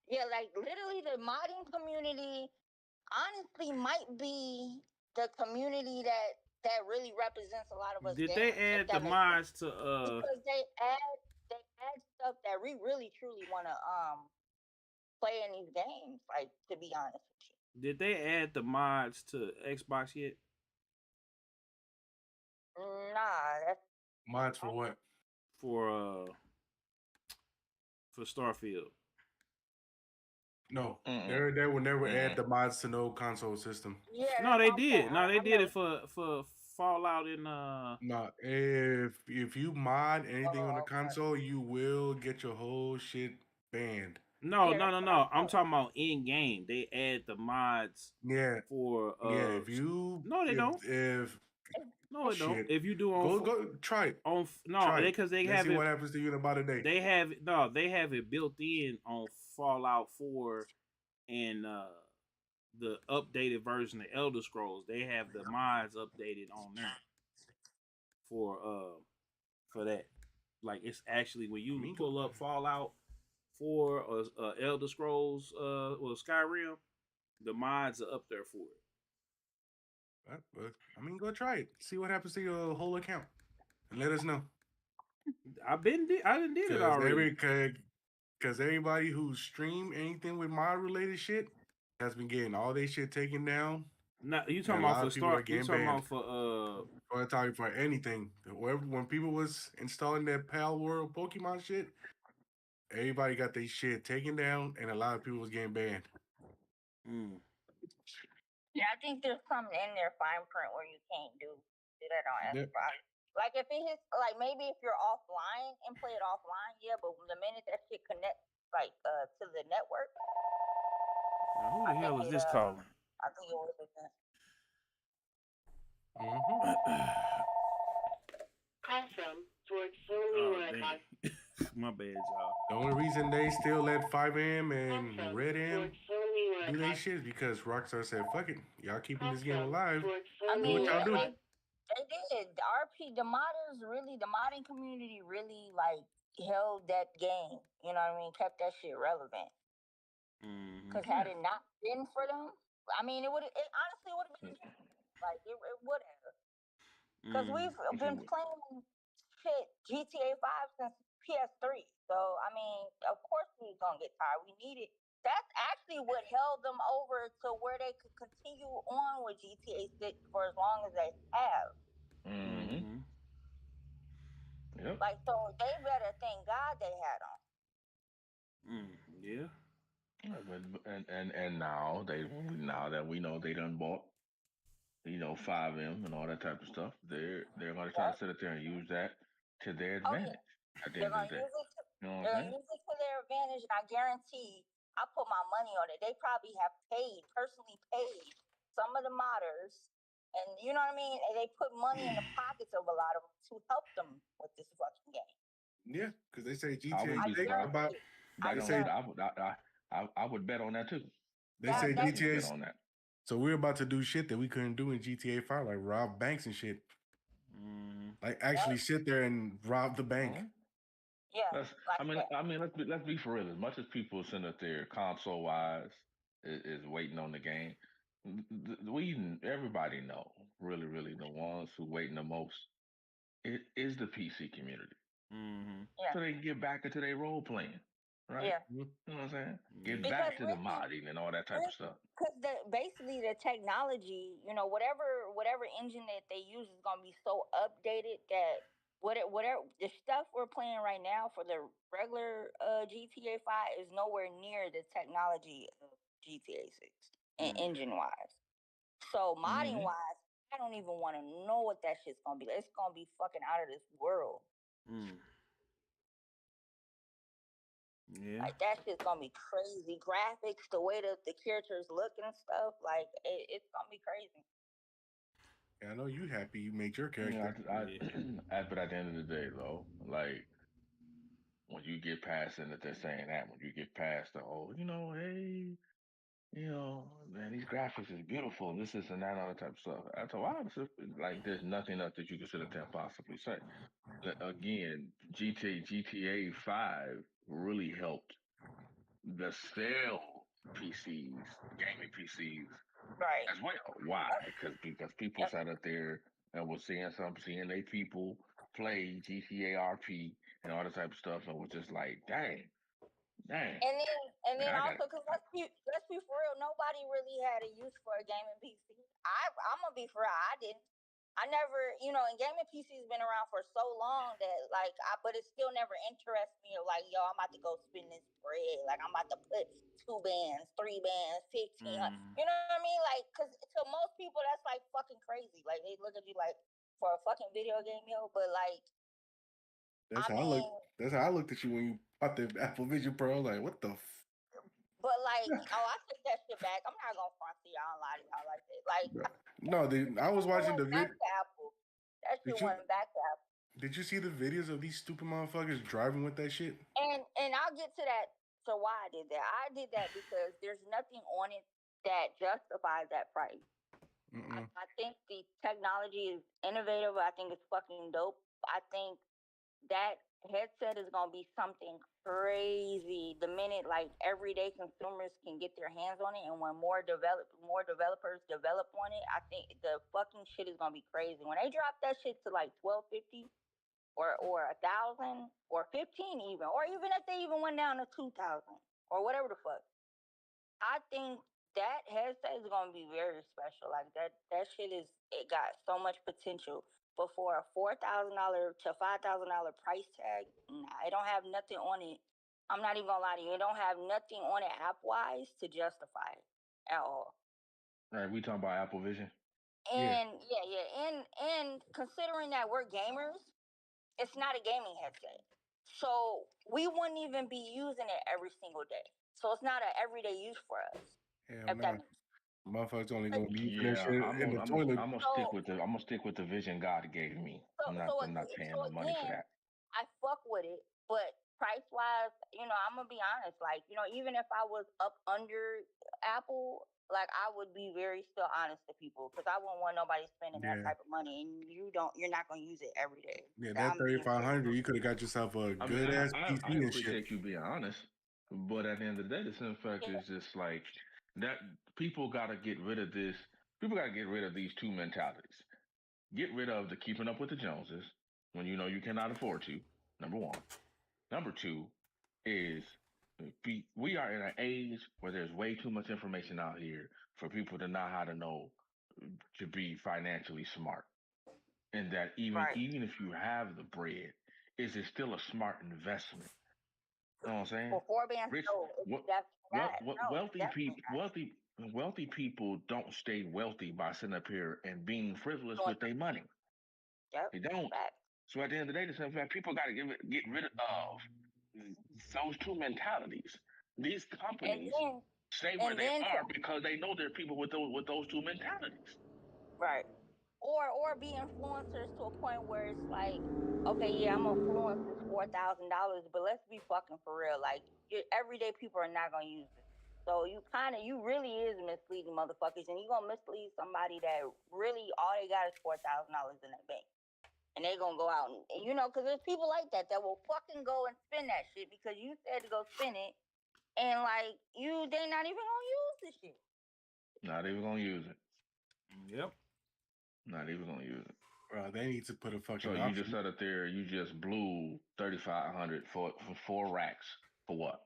Speaker 8: Yeah, like literally the modding community honestly might be the community that really represents a lot of us.
Speaker 1: Did they add the mods to
Speaker 8: because they add stuff that we really truly want to play in these games, like, to be honest with you.
Speaker 1: Did they add the mods to Xbox yet?
Speaker 8: Nah, that's
Speaker 7: mods for what?
Speaker 1: For Starfield.
Speaker 7: No, they will never add the mods to no console system.
Speaker 8: Yeah,
Speaker 1: no, they did. No, they did it for Fallout and
Speaker 7: No, if you mod anything on the console, you will get your whole shit banned.
Speaker 1: No. I'm talking about in game. They add the mods.
Speaker 7: Yeah.
Speaker 1: For
Speaker 7: if you
Speaker 1: no, they don't. No, it don't. If you do on
Speaker 7: go try it.
Speaker 1: On because they
Speaker 7: Let's
Speaker 1: have
Speaker 7: see what happens to you in about a day.
Speaker 1: They have it built in on Fallout 4 and the updated version of Elder Scrolls. They have the mods updated on there for that. Like, it's actually when you pull up Fallout 4 or Elder Scrolls or Skyrim, the mods are up there for it.
Speaker 7: Go try it. See what happens to your whole account, and let us know.
Speaker 1: I didn't did it already.
Speaker 7: Because everybody who stream anything with mod related shit has been getting all their shit taken down.
Speaker 1: Now you talking about for start? You talking about for
Speaker 7: I'm talking for anything. When people was installing that Pal World Pokemon shit, everybody got their shit taken down, and a lot of people was getting banned.
Speaker 8: Yeah, I think there's something in there, fine print, where you can't do that on Xbox. Like, if it hits, like, maybe if you're offline and play it offline, yeah, but the minute that shit connects, like, to the network.
Speaker 1: Now, who the hell is this calling?
Speaker 8: I think it was that.
Speaker 1: My bad, y'all.
Speaker 7: The only reason they still let 5 AM and Red AM do their shit is because Rockstar said, fuck it, y'all keeping this game alive.
Speaker 8: I mean,
Speaker 7: what y'all do.
Speaker 8: They did. The modding community really, like, held that game. You know what I mean? Kept that shit relevant. Because had it not been for them, I mean, it honestly would have been, like, it would have. Because we've been playing shit GTA 5 since PS3. So, I mean, of course we was going to get tired. We need it. That's actually what held them over to where they could continue on with GTA 6 for as long as they have.
Speaker 9: Yep.
Speaker 8: Like, so they better thank God they had them.
Speaker 1: Yeah.
Speaker 9: And now that we know they done bought FiveM and all that type of stuff, they're going to try to sit up there and use that to their
Speaker 8: Oh yeah.
Speaker 9: advantage at the
Speaker 8: They're
Speaker 9: end of
Speaker 8: gonna
Speaker 9: the day.
Speaker 8: use it.
Speaker 9: You know what
Speaker 8: They're
Speaker 9: I'm
Speaker 8: gonna
Speaker 9: saying?
Speaker 8: use it to their advantage, and I guarantee I put my money on it. They probably have personally paid some of the modders, and you know what I mean. And they put money in the pockets of a lot of them to help them with this fucking game.
Speaker 7: Yeah, because they say
Speaker 9: I
Speaker 7: GTA
Speaker 9: wouldn't be
Speaker 7: 6
Speaker 9: surprised.
Speaker 7: about.
Speaker 9: But
Speaker 7: They say
Speaker 9: I would bet on that too.
Speaker 7: they
Speaker 9: I
Speaker 7: say
Speaker 9: would definitely
Speaker 7: GTA.
Speaker 9: bet on that.
Speaker 7: So we're about to do shit that we couldn't do in GTA 5, like rob banks and shit. Like actually sit there and rob the bank.
Speaker 8: Yeah.
Speaker 9: Let's be for real. As much as people sitting up there console wise is waiting on the game, everybody know, really the ones who waiting the most, it is the PC community.
Speaker 8: Yeah.
Speaker 9: So they can get back into their role playing, right?
Speaker 8: Yeah.
Speaker 9: You know what I'm saying? Get
Speaker 8: Because
Speaker 9: back to the
Speaker 8: really-
Speaker 9: modding and all that type of stuff.
Speaker 8: Because basically the technology, whatever engine that they use is gonna be so updated that whatever the stuff we're playing right now for the regular GTA 5 is nowhere near the technology of GTA 6 and engine wise. So modding wise, I don't even want to know what that shit's gonna be. It's gonna be fucking out of this world.
Speaker 1: Yeah.
Speaker 8: Like that shit's gonna be crazy. Graphics, the way that the characters look and stuff, like it's gonna be crazy.
Speaker 7: Yeah, I know you happy you made your character.
Speaker 9: But at the end of the day, though, like when you get past and that they're saying that, when you get past the whole, hey, man, these graphics is beautiful, this and that, all that type of stuff. After a while, like there's nothing else that you can sit there and possibly say. Again, GTA 5 really helped the sell PCs, gaming PCs,
Speaker 8: right,
Speaker 9: as well. Why? Because people sat up there and was seeing their people play GTA RP and all that type of stuff, and was just like, dang.
Speaker 8: And then also, because let's be for real, nobody really had a use for a gaming PC. I'm gonna be for real, I didn't. I never, and gaming PC's been around for so long that but it still never interests me. Like, yo, I'm about to go spend this bread. Like, I'm about to put 2 bands, 3 bands, 15. You know what I mean? Like, because to most people, that's like fucking crazy. Like, they look at you like for a fucking video game, yo. But like,
Speaker 7: That's how I looked at you when you bought the Apple Vision Pro. I was like, what the?
Speaker 8: But like, I take that shit back. I'm not gonna front to y'all and lie to y'all like that. Like,
Speaker 7: no, I was watching the video.
Speaker 8: That shit went back to Apple.
Speaker 7: Did you see the videos of these stupid motherfuckers driving with that shit?
Speaker 8: And I'll get to that. So why I did that? I did that because there's nothing on it that justifies that price. I think the technology is innovative. I think it's fucking dope. I think that headset is gonna be something crazy the minute like everyday consumers can get their hands on it, and when more developers develop on it, I think the fucking shit is gonna be crazy. When they drop that shit to like $1,250 or 1,000 or 15 even, or even if they even went down to 2,000 or whatever the fuck, I think that headset is gonna be very special. Like that shit it got so much potential. But for a $4,000 to $5,000 price tag, nah, it don't have nothing on it. I'm not even gonna lie to you. It don't have nothing on it app-wise to justify it at all.
Speaker 9: All right, we talking about Apple Vision.
Speaker 8: And and considering that we're gamers, it's not a gaming headset. So we wouldn't even be using it every single day. So it's not an everyday use for us.
Speaker 7: Hell no. Motherfuckers only gonna be using that shit in the toilet.
Speaker 9: I'm gonna stick with the vision God gave me. I'm not paying no money for that.
Speaker 8: I fuck with it, but price wise, I'm gonna be honest. Like, even if I was up under Apple, like I would be very still honest to people because I wouldn't want nobody spending that type of money, and you're not gonna use it every day.
Speaker 7: Yeah, that 3,500, you could have got yourself a good ass PC
Speaker 9: I
Speaker 7: and shit.
Speaker 9: appreciate you being honest, but at the end of the day, the simple fact is just like that. People gotta get rid of this. People gotta get rid of these two mentalities. Get rid of the keeping up with the Joneses when you know you cannot afford to. Number one. Number two is we are in an age where there's way too much information out here for people to know how to know to be financially smart. And that even if you have the bread, is it still a smart investment? You know what I'm saying?
Speaker 8: For 4 bands,
Speaker 9: Rich,
Speaker 8: wealthy
Speaker 9: wealthy people don't stay wealthy by sitting up here and being frivolous with their money.
Speaker 8: Yep.
Speaker 9: They don't. So at the end of the day, the simple fact, people got to get rid of those two mentalities. These companies stay where they are because they know there are people with those two mentalities.
Speaker 8: Right. Or be influencers to a point where it's like, okay, yeah, I'm gonna influence this $4,000, but let's be fucking for real. Like, everyday people are not gonna use it. So you really is misleading motherfuckers, and you gonna mislead somebody that really all they got is $4,000 in their bank, and they gonna go out and because there's people like that will fucking go and spend that shit because you said to go spend it, and like they not even gonna use the shit.
Speaker 9: Not even gonna use it.
Speaker 1: Yep.
Speaker 9: Not even gonna use it.
Speaker 7: Bro, they need to put a fucking.
Speaker 9: So you just sat up there. You just blew $3,500 for 4 racks for what?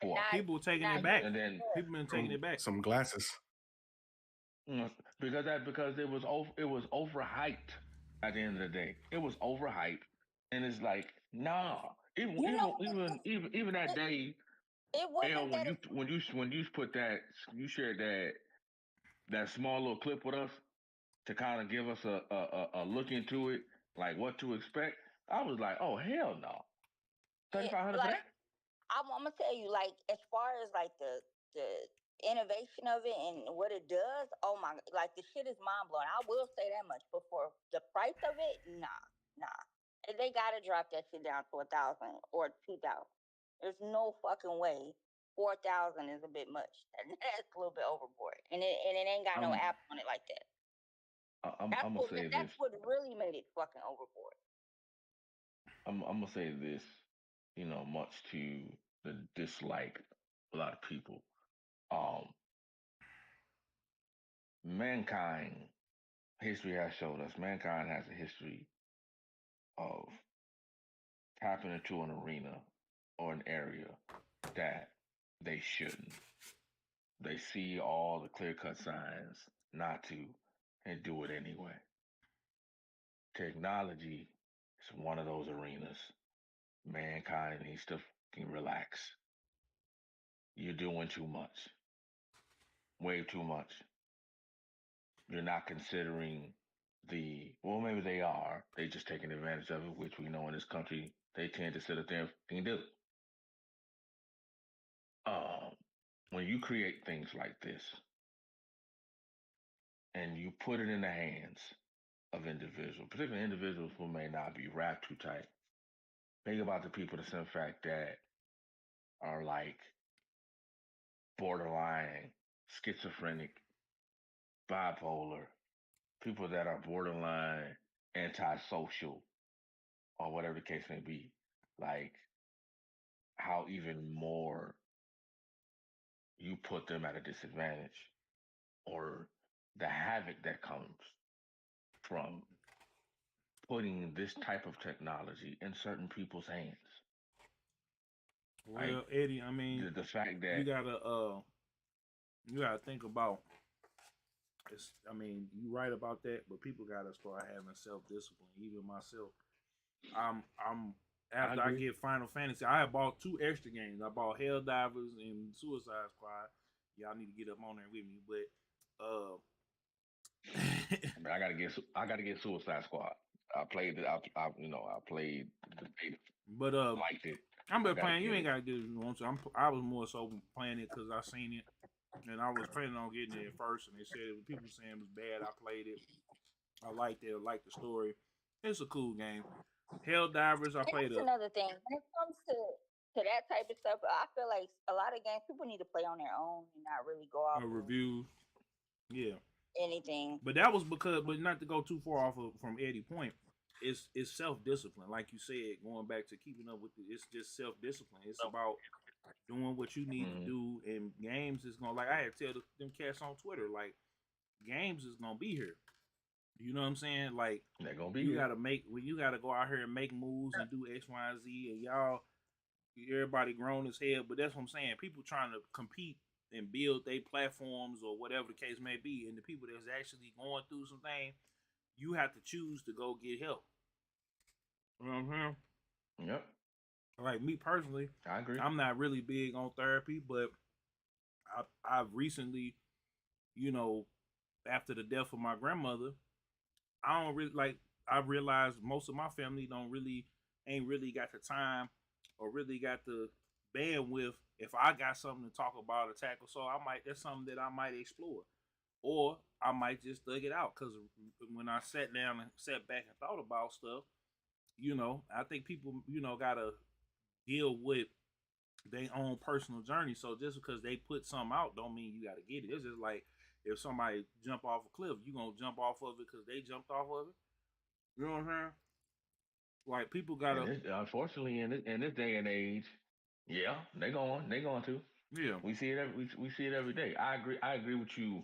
Speaker 9: For
Speaker 1: people taking it back, and then people been taking it back.
Speaker 7: Some glasses.
Speaker 9: Because it was overhyped. At the end of the day, it was overhyped, and it's like, nah. Even that day,
Speaker 8: it wasn't
Speaker 9: when you put that, you shared that small little clip with us to kind of give us a look into it, like what to expect. I was like, oh hell no, $3,500 for that.
Speaker 8: I'm gonna tell you, like, as far as like the innovation of it and what it does, oh my, like the shit is mind blowing. I will say that much. But for the price of it, nah. They gotta drop that shit down to 1,000 or 2,000. There's no fucking way. 4,000 is a bit much. That's a little bit overboard, and it ain't got no app on it like that.
Speaker 9: I'm gonna say this.
Speaker 8: That's what really made it fucking overboard.
Speaker 9: I'm gonna say this, much to the dislike of a lot of people. Mankind, history has showed us, mankind has a history of tapping into an arena or an area that they shouldn't. They see all the clear-cut signs not to and do it anyway. Technology is one of those arenas. Mankind needs to fucking relax. You're doing too much. Way too much. You're not considering maybe they are. They just taking advantage of it, which we know in this country, they tend to sit up there and do. When you create things like this, and you put it in the hands of individuals, particularly individuals who may not be wrapped too tight, think about the people that's in fact that are like borderline schizophrenic, bipolar, people that are borderline antisocial, or whatever the case may be, like how even more you put them at a disadvantage, or the havoc that comes from putting this type of technology in certain people's hands.
Speaker 1: Well, right? Eddie, I mean,
Speaker 9: the fact that
Speaker 1: you gotta think about. You right about that, but people gotta start having self-discipline. Even myself, after I get Final Fantasy, I have bought 2 extra games. I bought Helldivers and Suicide Squad. Y'all need to get up on there with me, but
Speaker 9: I gotta get Suicide Squad. I played it. I played the beta.
Speaker 1: But
Speaker 9: liked it.
Speaker 1: I'm just playing. You ain't gotta do it if you want to. I was more so playing it because I seen it, and I was planning on getting it at first. And they said people saying it was bad. I played it. I liked it. I liked the story. It's a cool game. Helldivers. I played.
Speaker 8: That's another thing. When it comes to that type of stuff, I feel like a lot of games people need to play on their own and not really go off
Speaker 1: reviews. Yeah.
Speaker 8: Anything.
Speaker 1: But that was because, but not to go too far off from Eddie's point. It's self-discipline, like you said. Going back to keeping up with it, it's just self-discipline. It's about doing what you need to do. And games is gonna, like I had to tell them cats on Twitter, like games is gonna be here. You know what I'm saying? Like
Speaker 9: they're gonna be.
Speaker 1: You gotta go out here and make moves and do X, Y, and Z. And y'all, everybody grown as hell. But that's what I'm saying. People trying to compete and build their platforms or whatever the case may be, and the people that's actually going through some things, you have to choose to go get help. You know what I'm saying?
Speaker 9: Yep.
Speaker 1: Like me personally,
Speaker 9: I agree.
Speaker 1: I'm not really big on therapy, but I've recently, you know, after the death of my grandmother, I don't really like. I realized most of my family ain't really got the time or really got the bandwidth. If I got something to talk about or tackle, so that's something that I might explore, or I might just thug it out. Because when I sat down and sat back and thought about stuff, I think people, gotta deal with their own personal journey. So just because they put something out, don't mean you gotta get it. It's just like if somebody jump off a cliff, you gonna jump off of it because they jumped off of it. You know what I'm saying? Like people gotta.
Speaker 9: Unfortunately, in this day and age, yeah, they going to.
Speaker 1: Yeah,
Speaker 9: we see it. We see it every day. I agree with you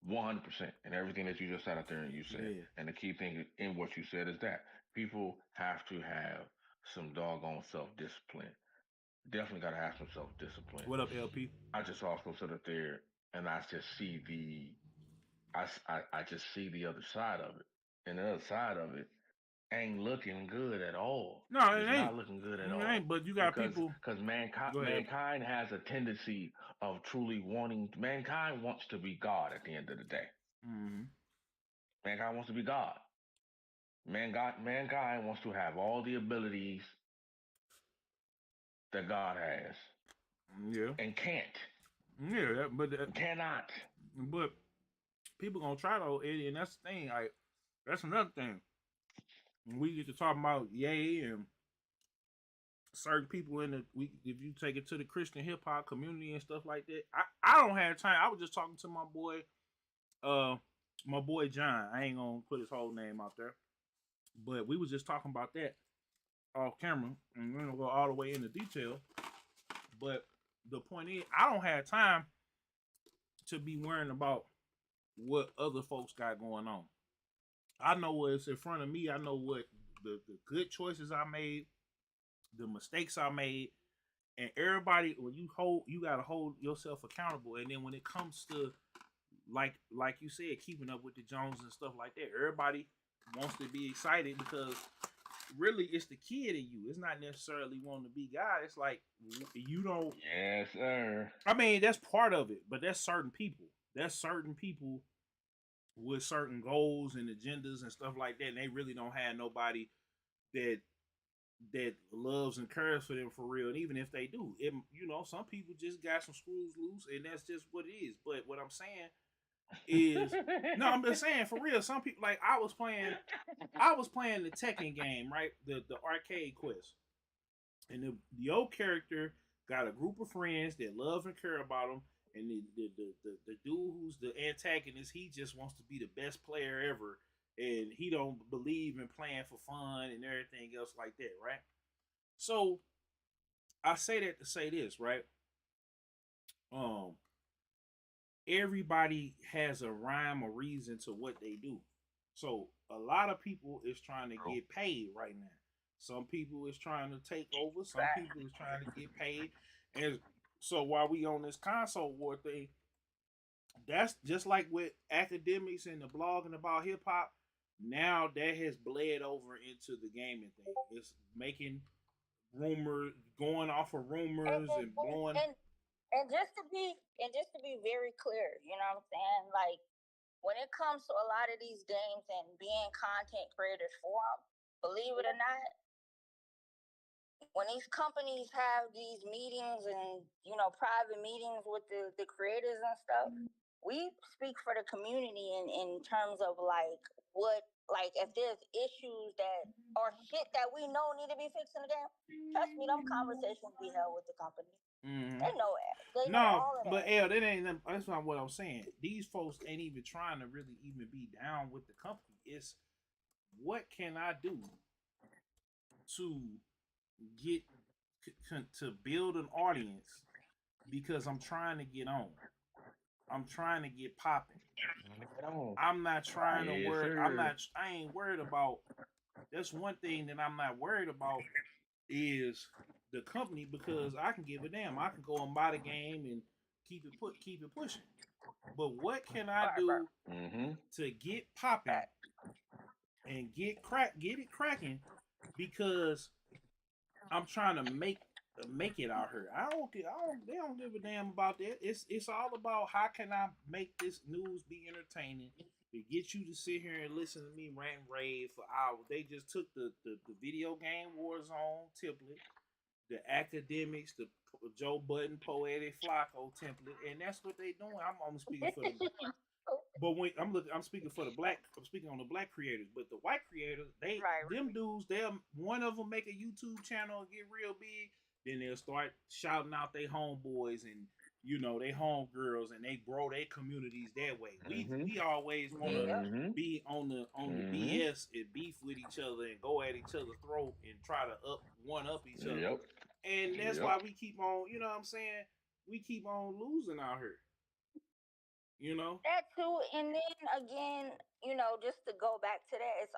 Speaker 9: 100% in everything that you just said out there and you said.
Speaker 1: Yeah.
Speaker 9: And the key thing in what you said is that people have to have some doggone self-discipline. Definitely got to have some self-discipline.
Speaker 1: What up, LP?
Speaker 9: I just also sit up there and I just see I just see the other side of it. And the other side of it ain't looking good at all.
Speaker 1: No, it
Speaker 9: it's
Speaker 1: ain't.
Speaker 9: not looking good at all.
Speaker 1: It ain't, but you got people.
Speaker 9: Because mankind has a tendency of truly mankind wants to be God at the end of the day.
Speaker 1: Mm-hmm.
Speaker 9: Mankind wants to be God. Mankind wants to have all the abilities that God has.
Speaker 1: Yeah.
Speaker 9: And can't.
Speaker 1: Yeah, but
Speaker 9: cannot.
Speaker 1: But people gonna try though, Eddie, and that's the thing. Like that's another thing. When we get to talk about Ye and certain people if you take it to the Christian hip hop community and stuff like that, I don't have time. I was just talking to my boy John. I ain't gonna put his whole name out there, but we was just talking about that off camera, and we're gonna go all the way into detail. But the point is, I don't have time to be worrying about what other folks got going on. I know what's in front of me. I know what the good choices I made, the mistakes I made, and everybody. When you gotta hold yourself accountable. And then when it comes to like you said, keeping up with the Jones and stuff like that, everybody wants to be excited because really it's the kid in you. It's not necessarily wanting to be God. It's like you don't.
Speaker 9: Yes, sir.
Speaker 1: I mean, that's part of it, but that's certain people. That's certain people with certain goals and agendas and stuff like that, and they really don't have nobody that loves and cares for them for real. And even if they do, some people just got some screws loose, and that's just what it is. But what I'm saying is, no, I'm just saying for real. Some people, like I was playing the Tekken game, right? The arcade quest, and the old character got a group of friends that love and care about him. And the dude who's the antagonist, he just wants to be the best player ever, and he don't believe in playing for fun and everything else like that, right? So I say that to say this, right? Everybody has a rhyme or reason to what they do. So a lot of people is trying to get paid right now. Some people is trying to take over. Some people is trying to get paid, and so while we on this console war thing, that's just like with academics and the blogging about hip hop. Now that has bled over into the gaming thing. It's making rumors, going off of rumors and blowing.
Speaker 8: And just to be very clear, you know what I'm saying? Like when it comes to a lot of these games and being content creators for them, believe it or not, when these companies have these meetings and private meetings with the creators and stuff, we speak for the community in terms of like if there's issues that or shit that we know need to be fixed in the game. Trust me, them conversations be held with the company. Mm-hmm. They know it. They know all of that.
Speaker 1: But that's not what I'm saying. These folks ain't even trying to really even be down with the company. It's what can I do to get to build an audience because I'm trying to get on. I'm trying to get popping. I'm not trying to worry. I ain't worried about. That's one thing that I'm not worried about is the company because I can give a damn. I can go and buy the game and keep it pushing. But what can I do to get popping and get it cracking? Because I'm trying to make make it out here. They don't give a damn about that. It's all about how can I make this news be entertaining to get you to sit here and listen to me rant and rave for hours. They just took the video game Warzone template, the academics, the Joe Budden poetic Flacco template, and that's what they doing. I'm only speaking for the but when I'm speaking for the black. I'm speaking on the black creators, but the white creators, them dudes, one of them make a YouTube channel and get real big, then they'll start shouting out their homeboys and they homegirls, and they grow their communities that way. We always want to be on the BS and beef with each other and go at each other's throat and try to one up each other. And that's why we keep on. You know what I'm saying? We keep on losing out here.
Speaker 8: That too, and then again, just to go back to that, it's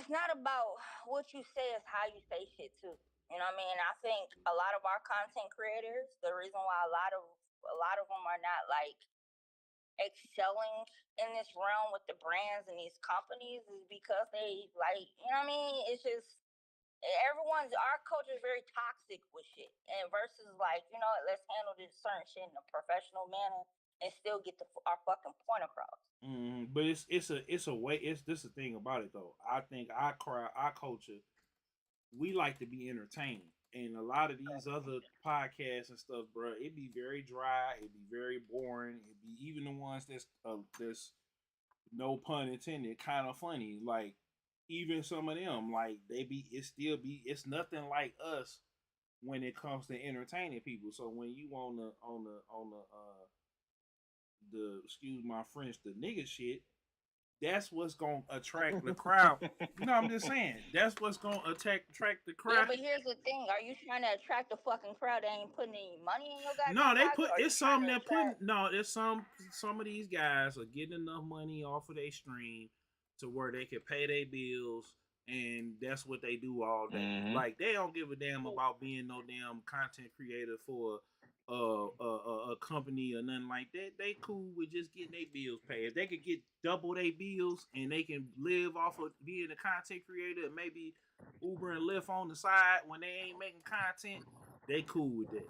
Speaker 8: not about what you say, it's how you say shit too. You know what I mean? I think a lot of our content creators, the reason why a lot of them are not like excelling in this realm with the brands and these companies is because they like, you know what I mean? It's just our culture is very toxic with shit, and versus like, let's handle this certain shit in a professional manner and still get our fucking point across.
Speaker 1: But it's a way. This the thing about it though. I think our culture, we like to be entertained, and a lot of these other podcasts and stuff, bro, it be very dry. It be very boring. It be even the ones that's no pun intended, kind of funny, like. Even some of them, like it's nothing like us when it comes to entertaining people. So when you on the excuse my French, the nigga shit, that's what's gonna attract the crowd. I'm just saying that's what's gonna attract the crowd.
Speaker 8: Yeah, but here's the thing: are you trying to attract the fucking crowd that ain't putting any money in your goddamn
Speaker 1: No, they
Speaker 8: pocket,
Speaker 1: put it's some that putting it's some of these guys are getting enough money off of their stream to where they can pay their bills, and that's what they do all day. Like they don't give a damn about being no damn content creator for a company or nothing like that. They cool with just getting their bills paid. If they could get double their bills and they can live off of being a content creator and maybe Uber and Lyft on the side when they ain't making content, they cool with that.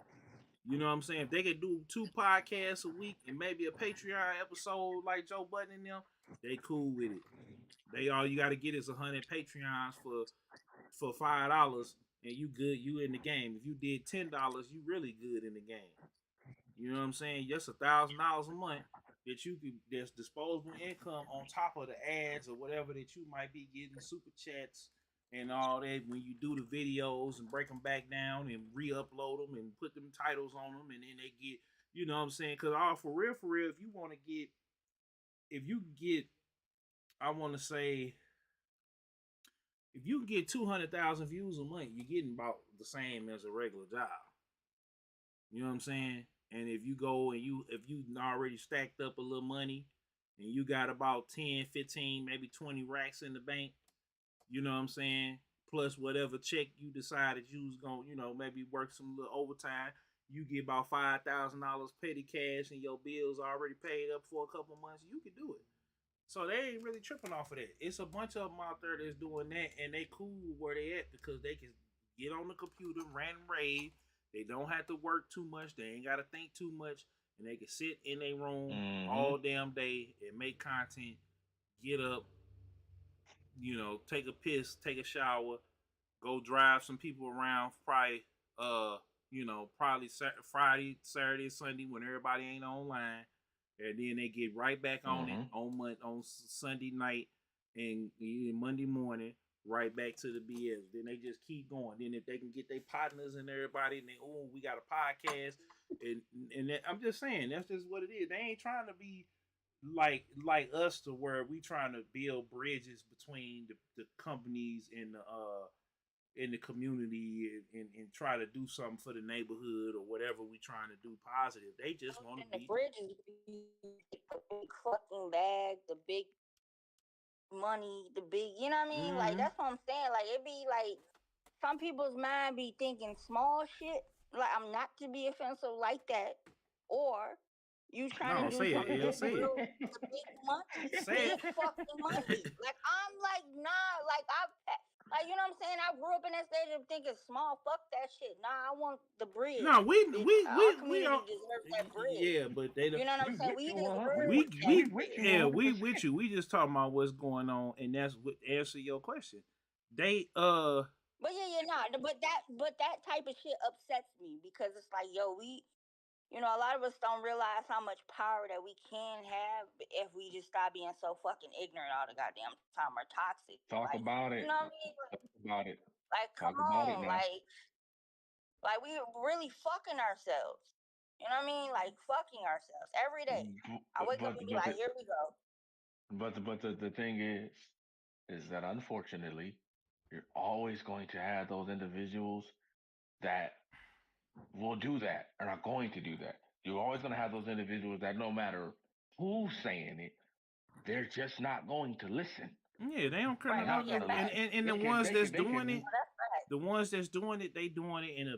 Speaker 1: You know what I'm saying? If they could do 2 podcasts a week and maybe a Patreon episode like Joe Budden and them, they cool with it. All you got to get is 100 Patreons for $5, and you good. You in the game. If you did $10, you really good in the game. You know what I'm saying? Just $1,000 a month that you could. There's disposable income on top of the ads or whatever that you might be getting, super chats and all that. When you do the videos and break them back down and re-upload them and put them titles on them, and then they get. You know what I'm saying? Because for real, if you want to get, I want to say, if you get 200,000 views a month, you're getting about the same as a regular job. You know what I'm saying? And if you go and if you already stacked up a little money and you got about 10, 15, maybe 20 racks in the bank, you know what I'm saying? Plus whatever check you decided you was going to, maybe work some little overtime, you get about $5,000 petty cash and your bills already paid up for a couple months, you can do it. So they ain't really tripping off of that. It's a bunch of them out there that's doing that, and they cool where they at because they can get on the computer, rant and rave. They don't have to work too much. They ain't got to think too much, and they can sit in their room all damn day and make content, get up, take a piss, take a shower, go drive some people around, probably Friday, Saturday, Sunday when everybody ain't online. And then they get right back on it on Sunday night and Monday morning, right back to the BS. Then they just keep going. Then if they can get their partners and everybody, and we got a podcast, and that, I'm just saying that's just what it is. They ain't trying to be like us to where we trying to build bridges between the companies and in the community and try to do something for the neighborhood or whatever we trying to do positive. They just want to be
Speaker 8: the bridges, the big fucking bag, the big money, the big, you know what I mean? Like that's what I'm saying. Like it be like some people's mind be thinking small shit. Like I'm not to be offensive like that, or you trying to do something real big money, big fucking money. Like I'm like nah, like Like, you know what I'm saying? I grew up in that stage of thinking small. Fuck that shit. Nah, I want the bridge.
Speaker 1: No,
Speaker 8: our community deserves that bridge.
Speaker 1: Yeah, but they don't.
Speaker 8: You know what I'm saying? We deserve
Speaker 1: we with you. We just talking about what's going on, and that's what answer your question. They
Speaker 8: But but that type of shit upsets me because it's like, yo, a lot of us don't realize how much power that we can have if we just stop being so fucking ignorant all the goddamn time or toxic.
Speaker 9: Talk about it.
Speaker 8: You know what I mean?
Speaker 9: Talk about it.
Speaker 8: Like, come on, like we really fucking ourselves. You know what I mean? Like fucking ourselves every day. I wake up and be like, here we go.
Speaker 9: But the thing is that unfortunately, you're always going to have those individuals that will do that and are going to do that. You're always going to have those individuals that no matter who's saying it, they're just not going to listen.
Speaker 1: Yeah, they don't care. And the ones that's doing it, the ones that's doing it, they doing it in a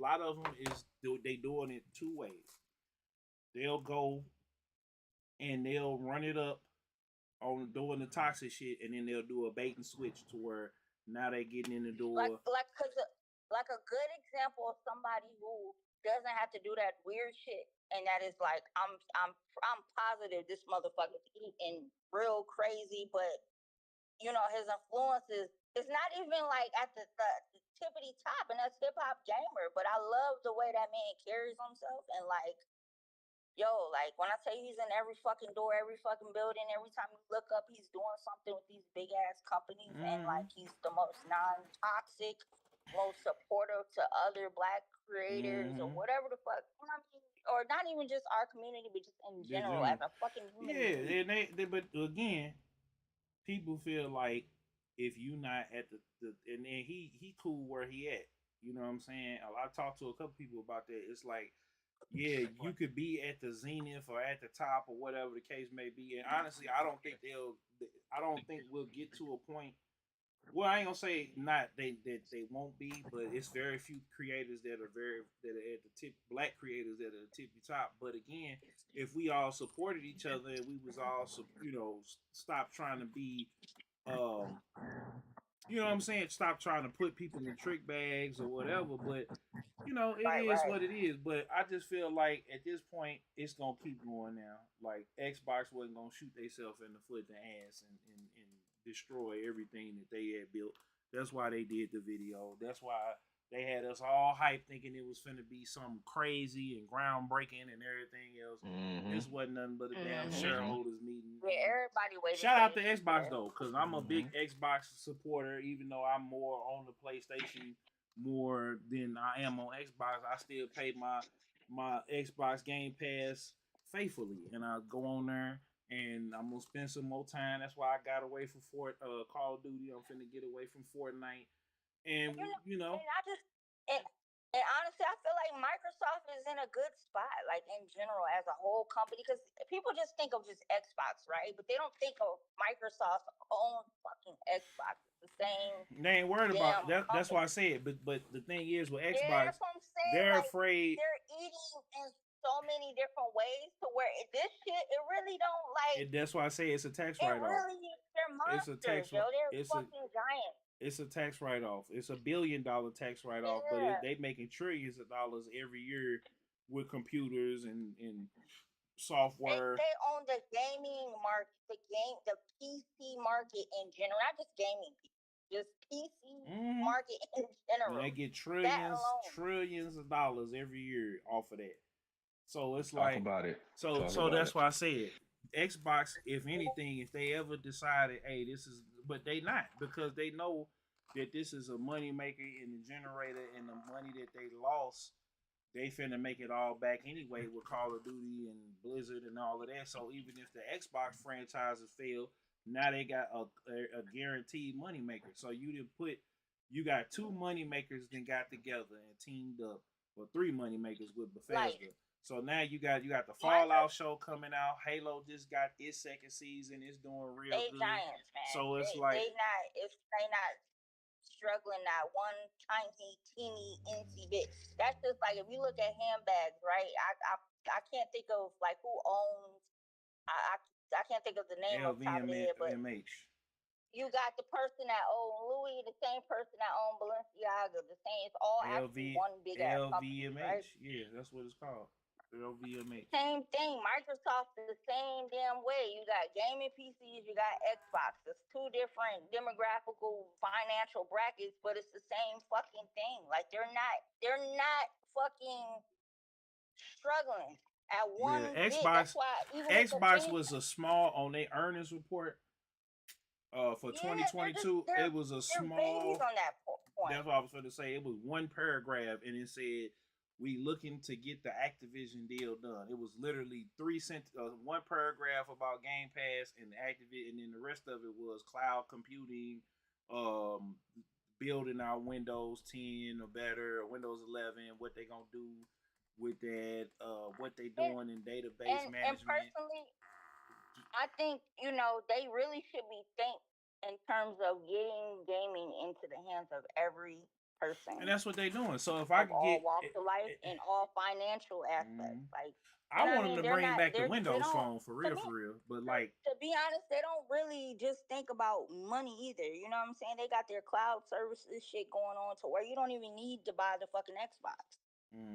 Speaker 1: lot of them is they doing it two ways. They'll go and they'll run it up on doing the toxic shit, and then they'll do a bait and switch to where now they getting in the door.
Speaker 8: Like a good example of somebody who doesn't have to do that weird shit, and that is like, I'm positive this motherfucker's eating real crazy, but his influences is not even like at the tippity top, and that's hip hop gamer. But I love the way that man carries himself, and like, yo, like when I tell you he's in every fucking door, every fucking building, every time you look up, he's doing something with these big ass companies, and like he's the most non-toxic, most supportive to other Black creators or whatever the fuck. You know what I mean? Or not even just our community, but just in general as a fucking human being.
Speaker 1: Yeah, but again, people feel like if you not at the and then he cool where he at. You know what I'm saying? I talked to a couple people about that. It's like, yeah, you could be at the zenith or at the top or whatever the case may be. And honestly, I don't think we'll get to a point. Well, I ain't gonna say not they won't be, but it's very few creators that are at the tip. Black creators that are at the tippy top. But again, if we all supported each other and we was all stop trying to be, you know what I'm saying? Stop trying to put people in trick bags or whatever. But it is what it is. But I just feel like at this point it's gonna keep going now. Like Xbox wasn't gonna shoot themselves in the foot and ass and destroy everything that they had built. That's why they did the video. That's why they had us all hyped thinking it was finna be something crazy and groundbreaking and everything else. This wasn't nothing but a damn shareholders meeting.
Speaker 8: Yeah, everybody waited.
Speaker 1: Shout out to Xbox though, because I'm a big Xbox supporter. Even though I'm more on the PlayStation more than I am on Xbox, I still pay my Xbox Game Pass faithfully, and I go on there. And I'm gonna spend some more time. That's why I got away from Call of Duty. I'm finna get away from Fortnite. And
Speaker 8: And honestly, I feel like Microsoft is in a good spot, like in general as a whole company, because people just think of just Xbox, right? But they don't think of Microsoft's own fucking Xbox. It's the same.
Speaker 1: They ain't worried about that. That's why I said. But the thing is with Xbox, they're afraid.
Speaker 8: They're eating in so many different ways to where this shit, it really don't like.
Speaker 1: That's why I say it's a tax write-off.
Speaker 8: Really, they're monsters, they're fucking giants.
Speaker 1: It's a tax write-off. It's $1 billion tax write-off, but they making trillions of dollars every year with computers and software.
Speaker 8: They own the gaming market, the PC market in general, not just gaming people, just PC market in general.
Speaker 1: And they get trillions of dollars every year off of that. So it's like,
Speaker 9: talk about it.
Speaker 1: So that's why I said Xbox. If anything, if they ever decided, hey, this is, but they not, because they know that this is a money maker and the generator, and the money that they lost, they finna make it all back anyway with Call of Duty and Blizzard and all of that. So even if the Xbox franchises fail, now they got a guaranteed money maker. So you got two money makers that got together and teamed up, or three money makers with Bethesda. So now you got the Fallout show coming out. Halo just got its second season. It's doing real good.
Speaker 8: Giants, man.
Speaker 1: So it's
Speaker 8: they not struggling that one tiny teeny insy bit. That's just like if you look at handbags, right? I can't think of like who owns. I can't think of the name of the top of the head, but
Speaker 1: LVMH.
Speaker 8: you got the person that own Louis, the same person that own Balenciaga, the same. It's all actually one big ass company, right?
Speaker 1: Yeah, that's what it's called. LVMH.
Speaker 8: Same thing. Microsoft is the same damn way. You got gaming PCs, you got Xbox. It's two different demographical financial brackets, but it's the same fucking thing. Like they're not fucking struggling at one bit. That's why even
Speaker 1: Xbox was a small on their earnings report. For 2022, it was a small.
Speaker 8: Babies on that point.
Speaker 1: That's what I was going to say. It was one paragraph, and it said, "We looking to get the Activision deal done." It was literally one paragraph about Game Pass and Activision, and then the rest of it was cloud computing, building our Windows 10 or better, or Windows 11, what they gonna do with that, what they doing in database management.
Speaker 8: And personally, I think, they really should be think in terms of getting gaming into the hands of every person.
Speaker 1: And that's what they're doing. So if I can
Speaker 8: all walks of life and all financial aspects. Like
Speaker 1: I want them to bring back the Windows Phone for real. But like
Speaker 8: to be honest, they don't really just think about money either. You know what I'm saying? They got their cloud services shit going on to where you don't even need to buy the fucking Xbox.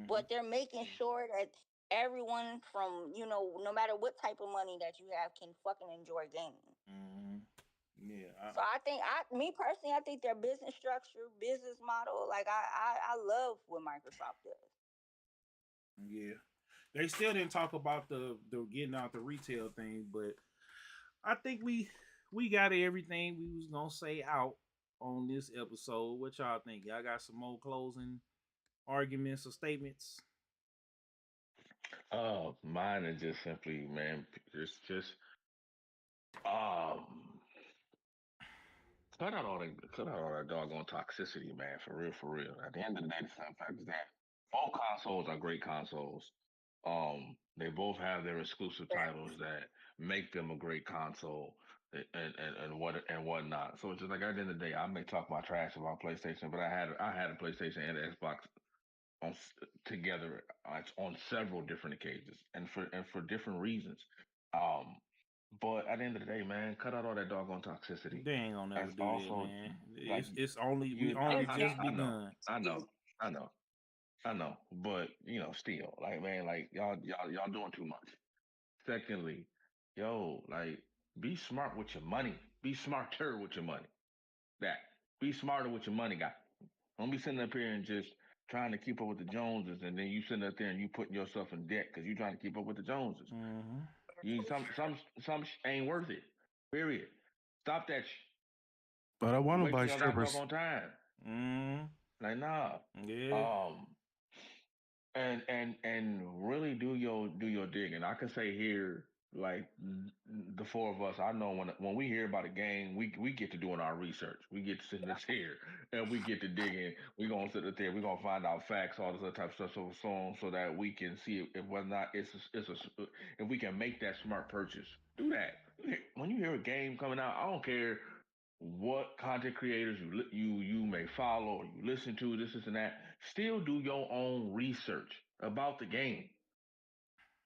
Speaker 8: But they're making sure that everyone from, no matter what type of money that you have can fucking enjoy gaming.
Speaker 1: Yeah.
Speaker 8: So I think, me personally, I think their business structure, business model, like I love what Microsoft does.
Speaker 1: Yeah. They still didn't talk about the getting out the retail thing, but I think we got everything we was gonna say out on this episode. What y'all think? Y'all got some more closing arguments or statements?
Speaker 9: Mine is just simply, man, just cut out all that doggone toxicity, man. For real. At the end of the day, the simple fact is that both consoles are great consoles. They both have their exclusive titles that make them a great console and whatnot. So it's just like at the end of the day, I may talk my trash about PlayStation, but I had a PlayStation and an Xbox together on several different occasions and for different reasons. But at the end of the day, man, cut out all that doggone toxicity.
Speaker 1: They ain't gonna never do that, man.
Speaker 9: Like,
Speaker 1: it's only we only just begun.
Speaker 9: I know, but still, like, man, like y'all doing too much. Secondly, like, be smart with your money. Be smarter with your money. Be smarter with your money, guy. Don't be sitting up here and just trying to keep up with the Joneses, and then you sitting up there and you putting yourself in debt because you trying to keep up with the Joneses. Some ain't worth it. Period. Stop that.
Speaker 7: But I want to buy strippers
Speaker 9: on time. Like, nah.
Speaker 1: Yeah.
Speaker 9: And really do your digging. I can say here, like, the four of us, I know when we hear about a game, we get to doing our research. We get to sit in this here and we get to digging. We're gonna sit there. We're gonna find out facts, all this other type of stuff, so that we can see if whether or not if we can make that smart purchase. Do that. When you hear a game coming out, I don't care what content creators you may follow or you listen to, this and that. Still do your own research about the game.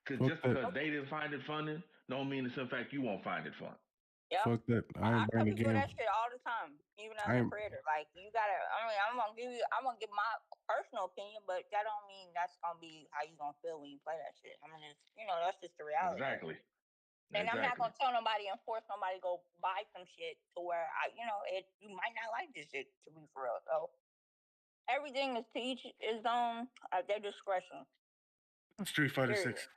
Speaker 9: Because just because they didn't find it funny, don't mean it's in fact you won't find it fun.
Speaker 8: Yeah.
Speaker 7: Fuck that. I ain't buying the game.
Speaker 8: I that shit all the time, even as a creator. Like, you gotta. I mean, I'm gonna give my personal opinion, but that don't mean that's gonna be how you gonna feel when you play that shit. I mean, that's just the reality.
Speaker 9: Exactly.
Speaker 8: And I'm not gonna tell nobody and force somebody to go buy some shit to where you might not like this shit, to be for real. So everything is to each his own at their discretion.
Speaker 7: Street Fighter 6.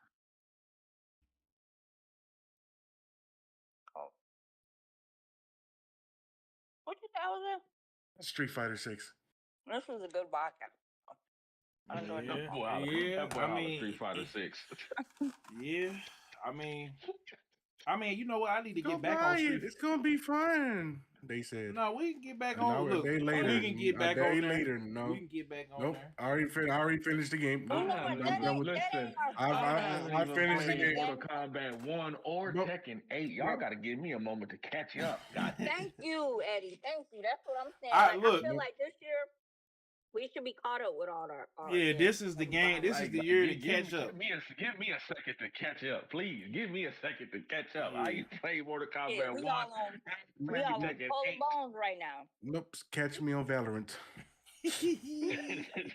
Speaker 8: Oh. What you thought was it?
Speaker 7: Street Fighter 6.
Speaker 8: This was a good podcast. I enjoyed it.
Speaker 1: I mean,
Speaker 9: Street Fighter 6.
Speaker 1: Yeah, I mean, you know what? I need to get back on Street.
Speaker 7: It's gonna be fun. They said.
Speaker 1: No, we can get back on. Look,
Speaker 7: a day later.
Speaker 1: We can get back on
Speaker 7: later. No,
Speaker 1: we can get back on.
Speaker 7: Nope.
Speaker 1: There.
Speaker 7: I already finished the game.
Speaker 8: Listen,
Speaker 7: I finished the game.
Speaker 9: Mortal Kombat 1 or Tekken 8. Y'all got to give me a moment to catch up.
Speaker 8: Thank you, Eddie. Thank you. That's what I'm saying. I feel like this year We should be caught up with all our.
Speaker 1: Yeah, this is the game. This is the year to catch up.
Speaker 9: Give me a second to catch up, please. Give me a second to catch up. I used to play Mortal Kombat 1.
Speaker 8: We all on cold bones right now.
Speaker 7: Nope, catch me on Valorant.
Speaker 9: You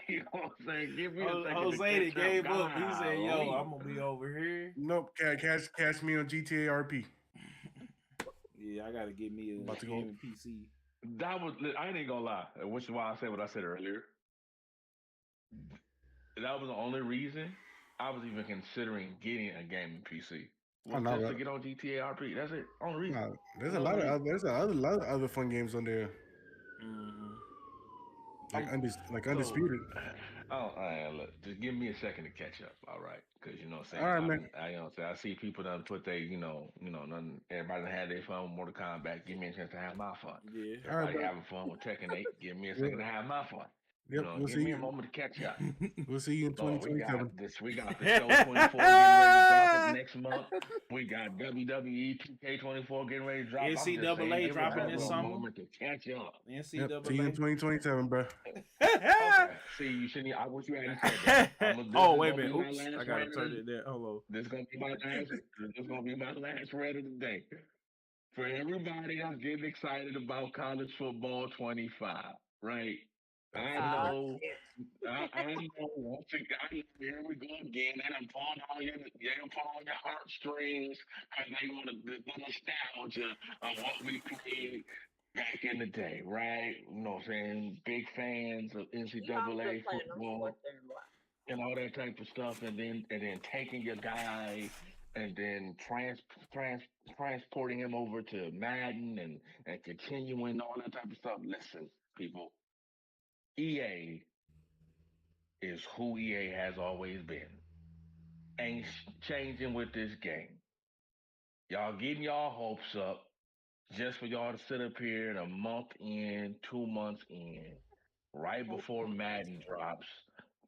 Speaker 9: know what I'm saying? Give me a second
Speaker 1: Jose
Speaker 9: to catch
Speaker 1: gave
Speaker 9: up.
Speaker 1: up. He said, "Yo, I'm gonna be over here."
Speaker 7: Nope, catch me on GTA RP.
Speaker 1: Yeah, I gotta get me a gaming PC.
Speaker 9: That was, I ain't gonna lie, which is why I said what I said earlier. That was the only reason I was even considering getting a gaming PC. Just to get on GTA RP. That's it. Only reason.
Speaker 7: There's a lot of other fun games on there. Like Undisputed.
Speaker 9: Look, just give me a second to catch up, all right? Because you know what I'm saying.
Speaker 7: All right, man.
Speaker 9: I see people that put their, everybody that had their fun with Mortal Kombat. Give me a chance to have my fun.
Speaker 1: Yeah.
Speaker 9: Everybody having fun with Tekken 8. Give me a second to have my fun.
Speaker 7: Yep,
Speaker 9: give me a moment to catch up.
Speaker 7: We'll see you in 2027.
Speaker 9: We got the show 24 getting ready to drop next month. We got WWE 2K24 getting ready to drop.
Speaker 1: NCAA dropping this summer.
Speaker 9: Moment to catch up.
Speaker 1: NCAA.
Speaker 7: Yep, see you in 2027, bro.
Speaker 9: Okay. See, you shouldn't. I wish you hadn't said that.
Speaker 1: Wait a minute. Oops, I gotta turn it down. Hello.
Speaker 9: This is gonna be my last read of the day. For everybody that's getting excited about college football 25, right? I know. Once again, here we go again. And I'm pulling on your heartstrings, and they want the nostalgia of what we played back in the day, right? You know what I'm saying? Big fans of NCAA football and all that type of stuff, and then taking your guy and then transporting him over to Madden and continuing all that type of stuff. Listen, people. EA is who EA has always been. Ain't changing with this game. Y'all getting y'all hopes up just for y'all to sit up here in a month in, 2 months in, right before Madden drops,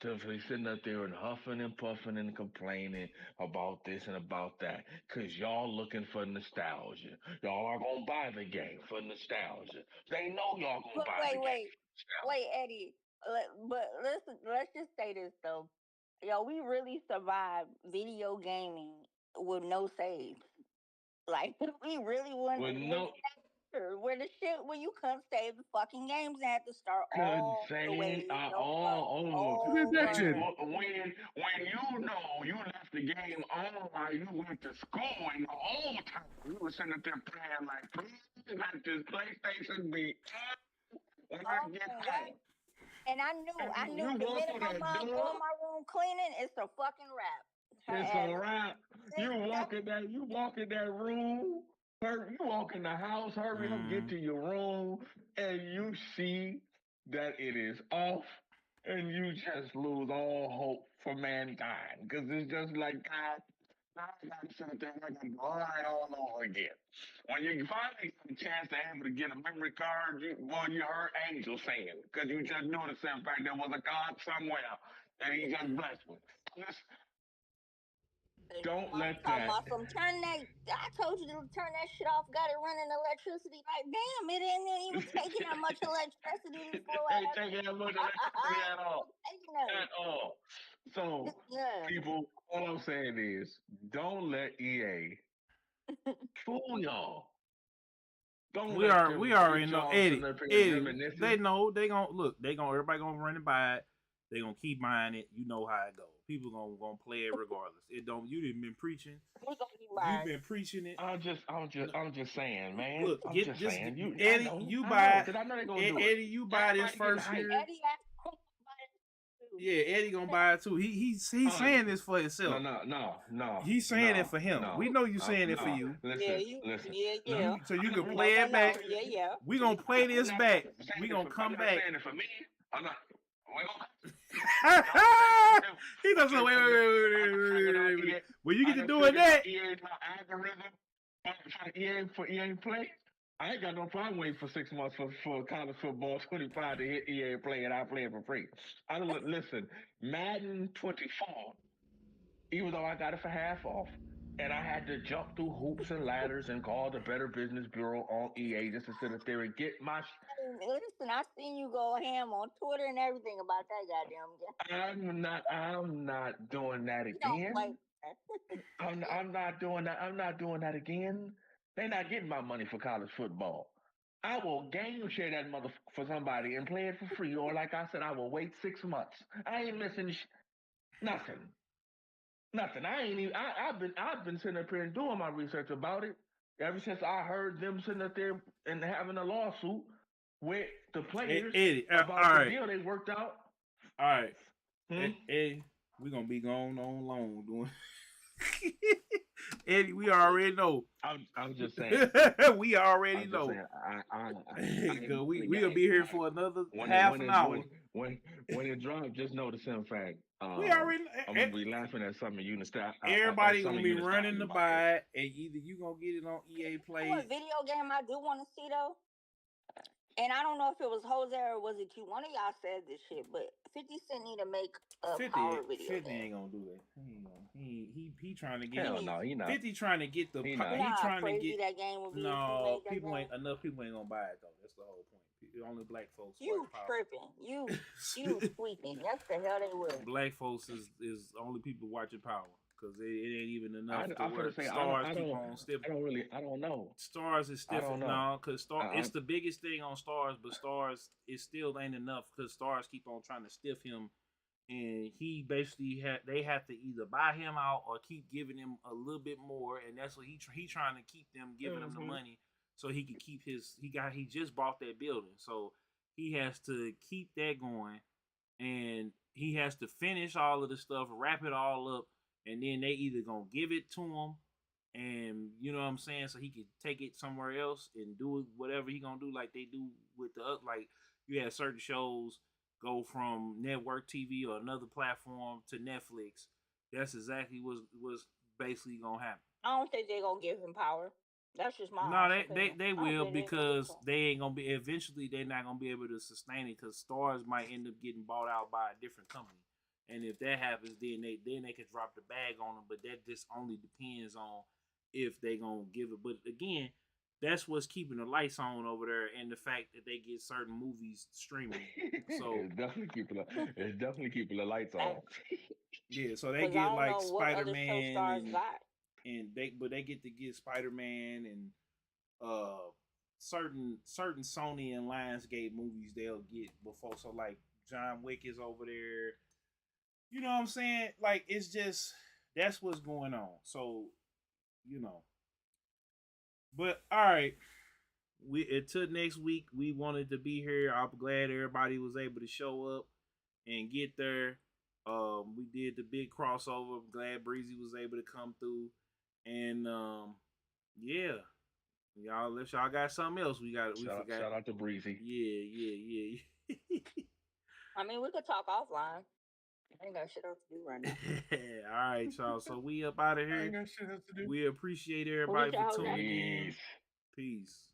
Speaker 9: to be sitting up there and huffing and puffing and complaining about this and about that, because y'all looking for nostalgia. Y'all are going to buy the game for nostalgia. They know y'all going to buy the game.
Speaker 8: Wait, Eddie. But listen, let's just say this though. Yo, we really survived video gaming with no saves. Like we really wouldn't. Where the shit when you couldn't save the fucking games and had to start all the way.
Speaker 9: When you left the game on while you went to school and the whole time you were sitting up there playing like, please let this PlayStation be.
Speaker 8: And I knew the minute my mom go in my room cleaning, it's a fucking wrap.
Speaker 9: It's a wrap. You walk in that room. You walk in the house, hurry up, get to your room, and you see that it is off, and you just lose all hope for mankind. Because it's just like, God, I got to sit there and I got to lie all over again. When you finally get a chance to able to get a memory card, you heard angels singing. Because you just knew the simple fact there was a God somewhere, and he just blessed me. Don't let that.
Speaker 8: I told you to turn that shit off. Got it running electricity. Like, damn, it ain't even taking that much electricity.
Speaker 9: It ain't taking that much electricity at all. At all. So, people, all I'm saying is, don't let EA fool y'all.
Speaker 1: We already know, Eddie. They know everybody gonna run it by it. They gonna keep buying it. You know how it goes. People gonna play it regardless. You didn't been preaching. You've been preaching it.
Speaker 9: I'm just saying, man.
Speaker 1: Look,
Speaker 9: saying.
Speaker 1: Eddie, you buy. Eddie, you buy this first year. Yeah, Eddie gonna buy it too. He's saying this for himself.
Speaker 9: No.
Speaker 1: He's saying it for him. We know you saying it for you.
Speaker 9: Listen.
Speaker 8: Yeah.
Speaker 1: So you can play it back.
Speaker 8: Yeah.
Speaker 1: We gonna play this back. We gonna come back.
Speaker 9: Saying it for me. I'm not.
Speaker 1: He doesn't wait. When you get to doing that,
Speaker 9: for EA Play, I ain't got no problem waiting for 6 months for college football 25 to hit EA Play, and I play it for free. Listen, Madden 24, even though I got it for half off, and I had to jump through hoops and ladders and call the Better Business Bureau on EA just to sit up there and get my.
Speaker 8: Listen, I seen you go ham on Twitter and everything about that goddamn game.
Speaker 9: I'm not doing that again. I'm not doing that. I'm not doing that again. They're not getting my money for college football. I will game share that mother for somebody and play it for free. Or like I said, I will wait 6 months. I ain't missing nothing. Nothing. I ain't even. I've been sitting up here and doing my research about it ever since I heard them sitting up there and having a lawsuit with the players about the deal they worked out.
Speaker 1: All right, Eddie, we're gonna be going on long doing. Eddie, we already know.
Speaker 9: I'm just saying.
Speaker 1: We already know. We'll be here for another half an hour.
Speaker 9: When it drops, just know the simple fact.
Speaker 1: We already.
Speaker 9: I'm gonna be laughing at something you stop.
Speaker 1: Everybody gonna be running to buy it, and either you gonna get it on EA Play.
Speaker 8: You know what video game I do want to see though? And I don't know if it was Jose or was it you. One of y'all said this shit, but 50 Cent need to make a
Speaker 1: 50,
Speaker 8: power video.
Speaker 1: 50 ain't gonna do that. He trying to get.
Speaker 9: Hell no, he not.
Speaker 1: 50 trying to get the.
Speaker 8: He trying to get
Speaker 1: that
Speaker 8: game will be.
Speaker 1: No, enough people ain't gonna buy it though. That's the whole point. Only black folks.
Speaker 8: You tripping? You tweaking? That's the hell they will.
Speaker 1: Black folks is only people watching Power. Because it ain't even enough to work.
Speaker 9: Say,
Speaker 1: Stars
Speaker 9: I
Speaker 1: keep on stiffing.
Speaker 9: I don't know.
Speaker 1: Stars is stiffing now because it's the biggest thing on Stars, but Stars it still ain't enough because Stars keep on trying to stiff him, and he basically they have to either buy him out or keep giving him a little bit more, and that's what he trying to keep them giving him the money so he can keep his he just bought that building, so he has to keep that going, and he has to finish all of the stuff, wrap it all up. And then they either gonna give it to him, and you know what I'm saying, so he can take it somewhere else and do whatever he gonna do, like they do with like you have certain shows go from network TV or another platform to Netflix. That's exactly what's basically gonna happen.
Speaker 8: I don't think they're gonna give him Power. That's just my.
Speaker 1: No, they will because they ain't gonna be. Eventually, they're not gonna be able to sustain it because Stars might end up getting bought out by a different company. And if that happens, then they could drop the bag on them. But that just only depends on if they gonna give it. But again, that's what's keeping the lights on over there, and the fact that they get certain movies streaming. So
Speaker 9: it's definitely keeping the lights on.
Speaker 1: Yeah, so they get like Spider-Man and they get to get Spider-Man and certain Sony and Lionsgate movies they'll get before. So like John Wick is over there. You know what I'm saying? Like, it's just, that's what's going on. So, you know. But, all right. Until next week, we wanted to be here. I'm glad everybody was able to show up and get there. We did the big crossover. I'm glad Breezy was able to come through. And, yeah. If y'all got something else, we forgot.
Speaker 9: Shout out to Breezy.
Speaker 1: Yeah.
Speaker 8: I mean, we could talk offline. I ain't got shit else to do right now.
Speaker 1: All right, y'all. So we up out of here.
Speaker 7: I ain't got shit else to do.
Speaker 1: We appreciate everybody for tuning in. Peace.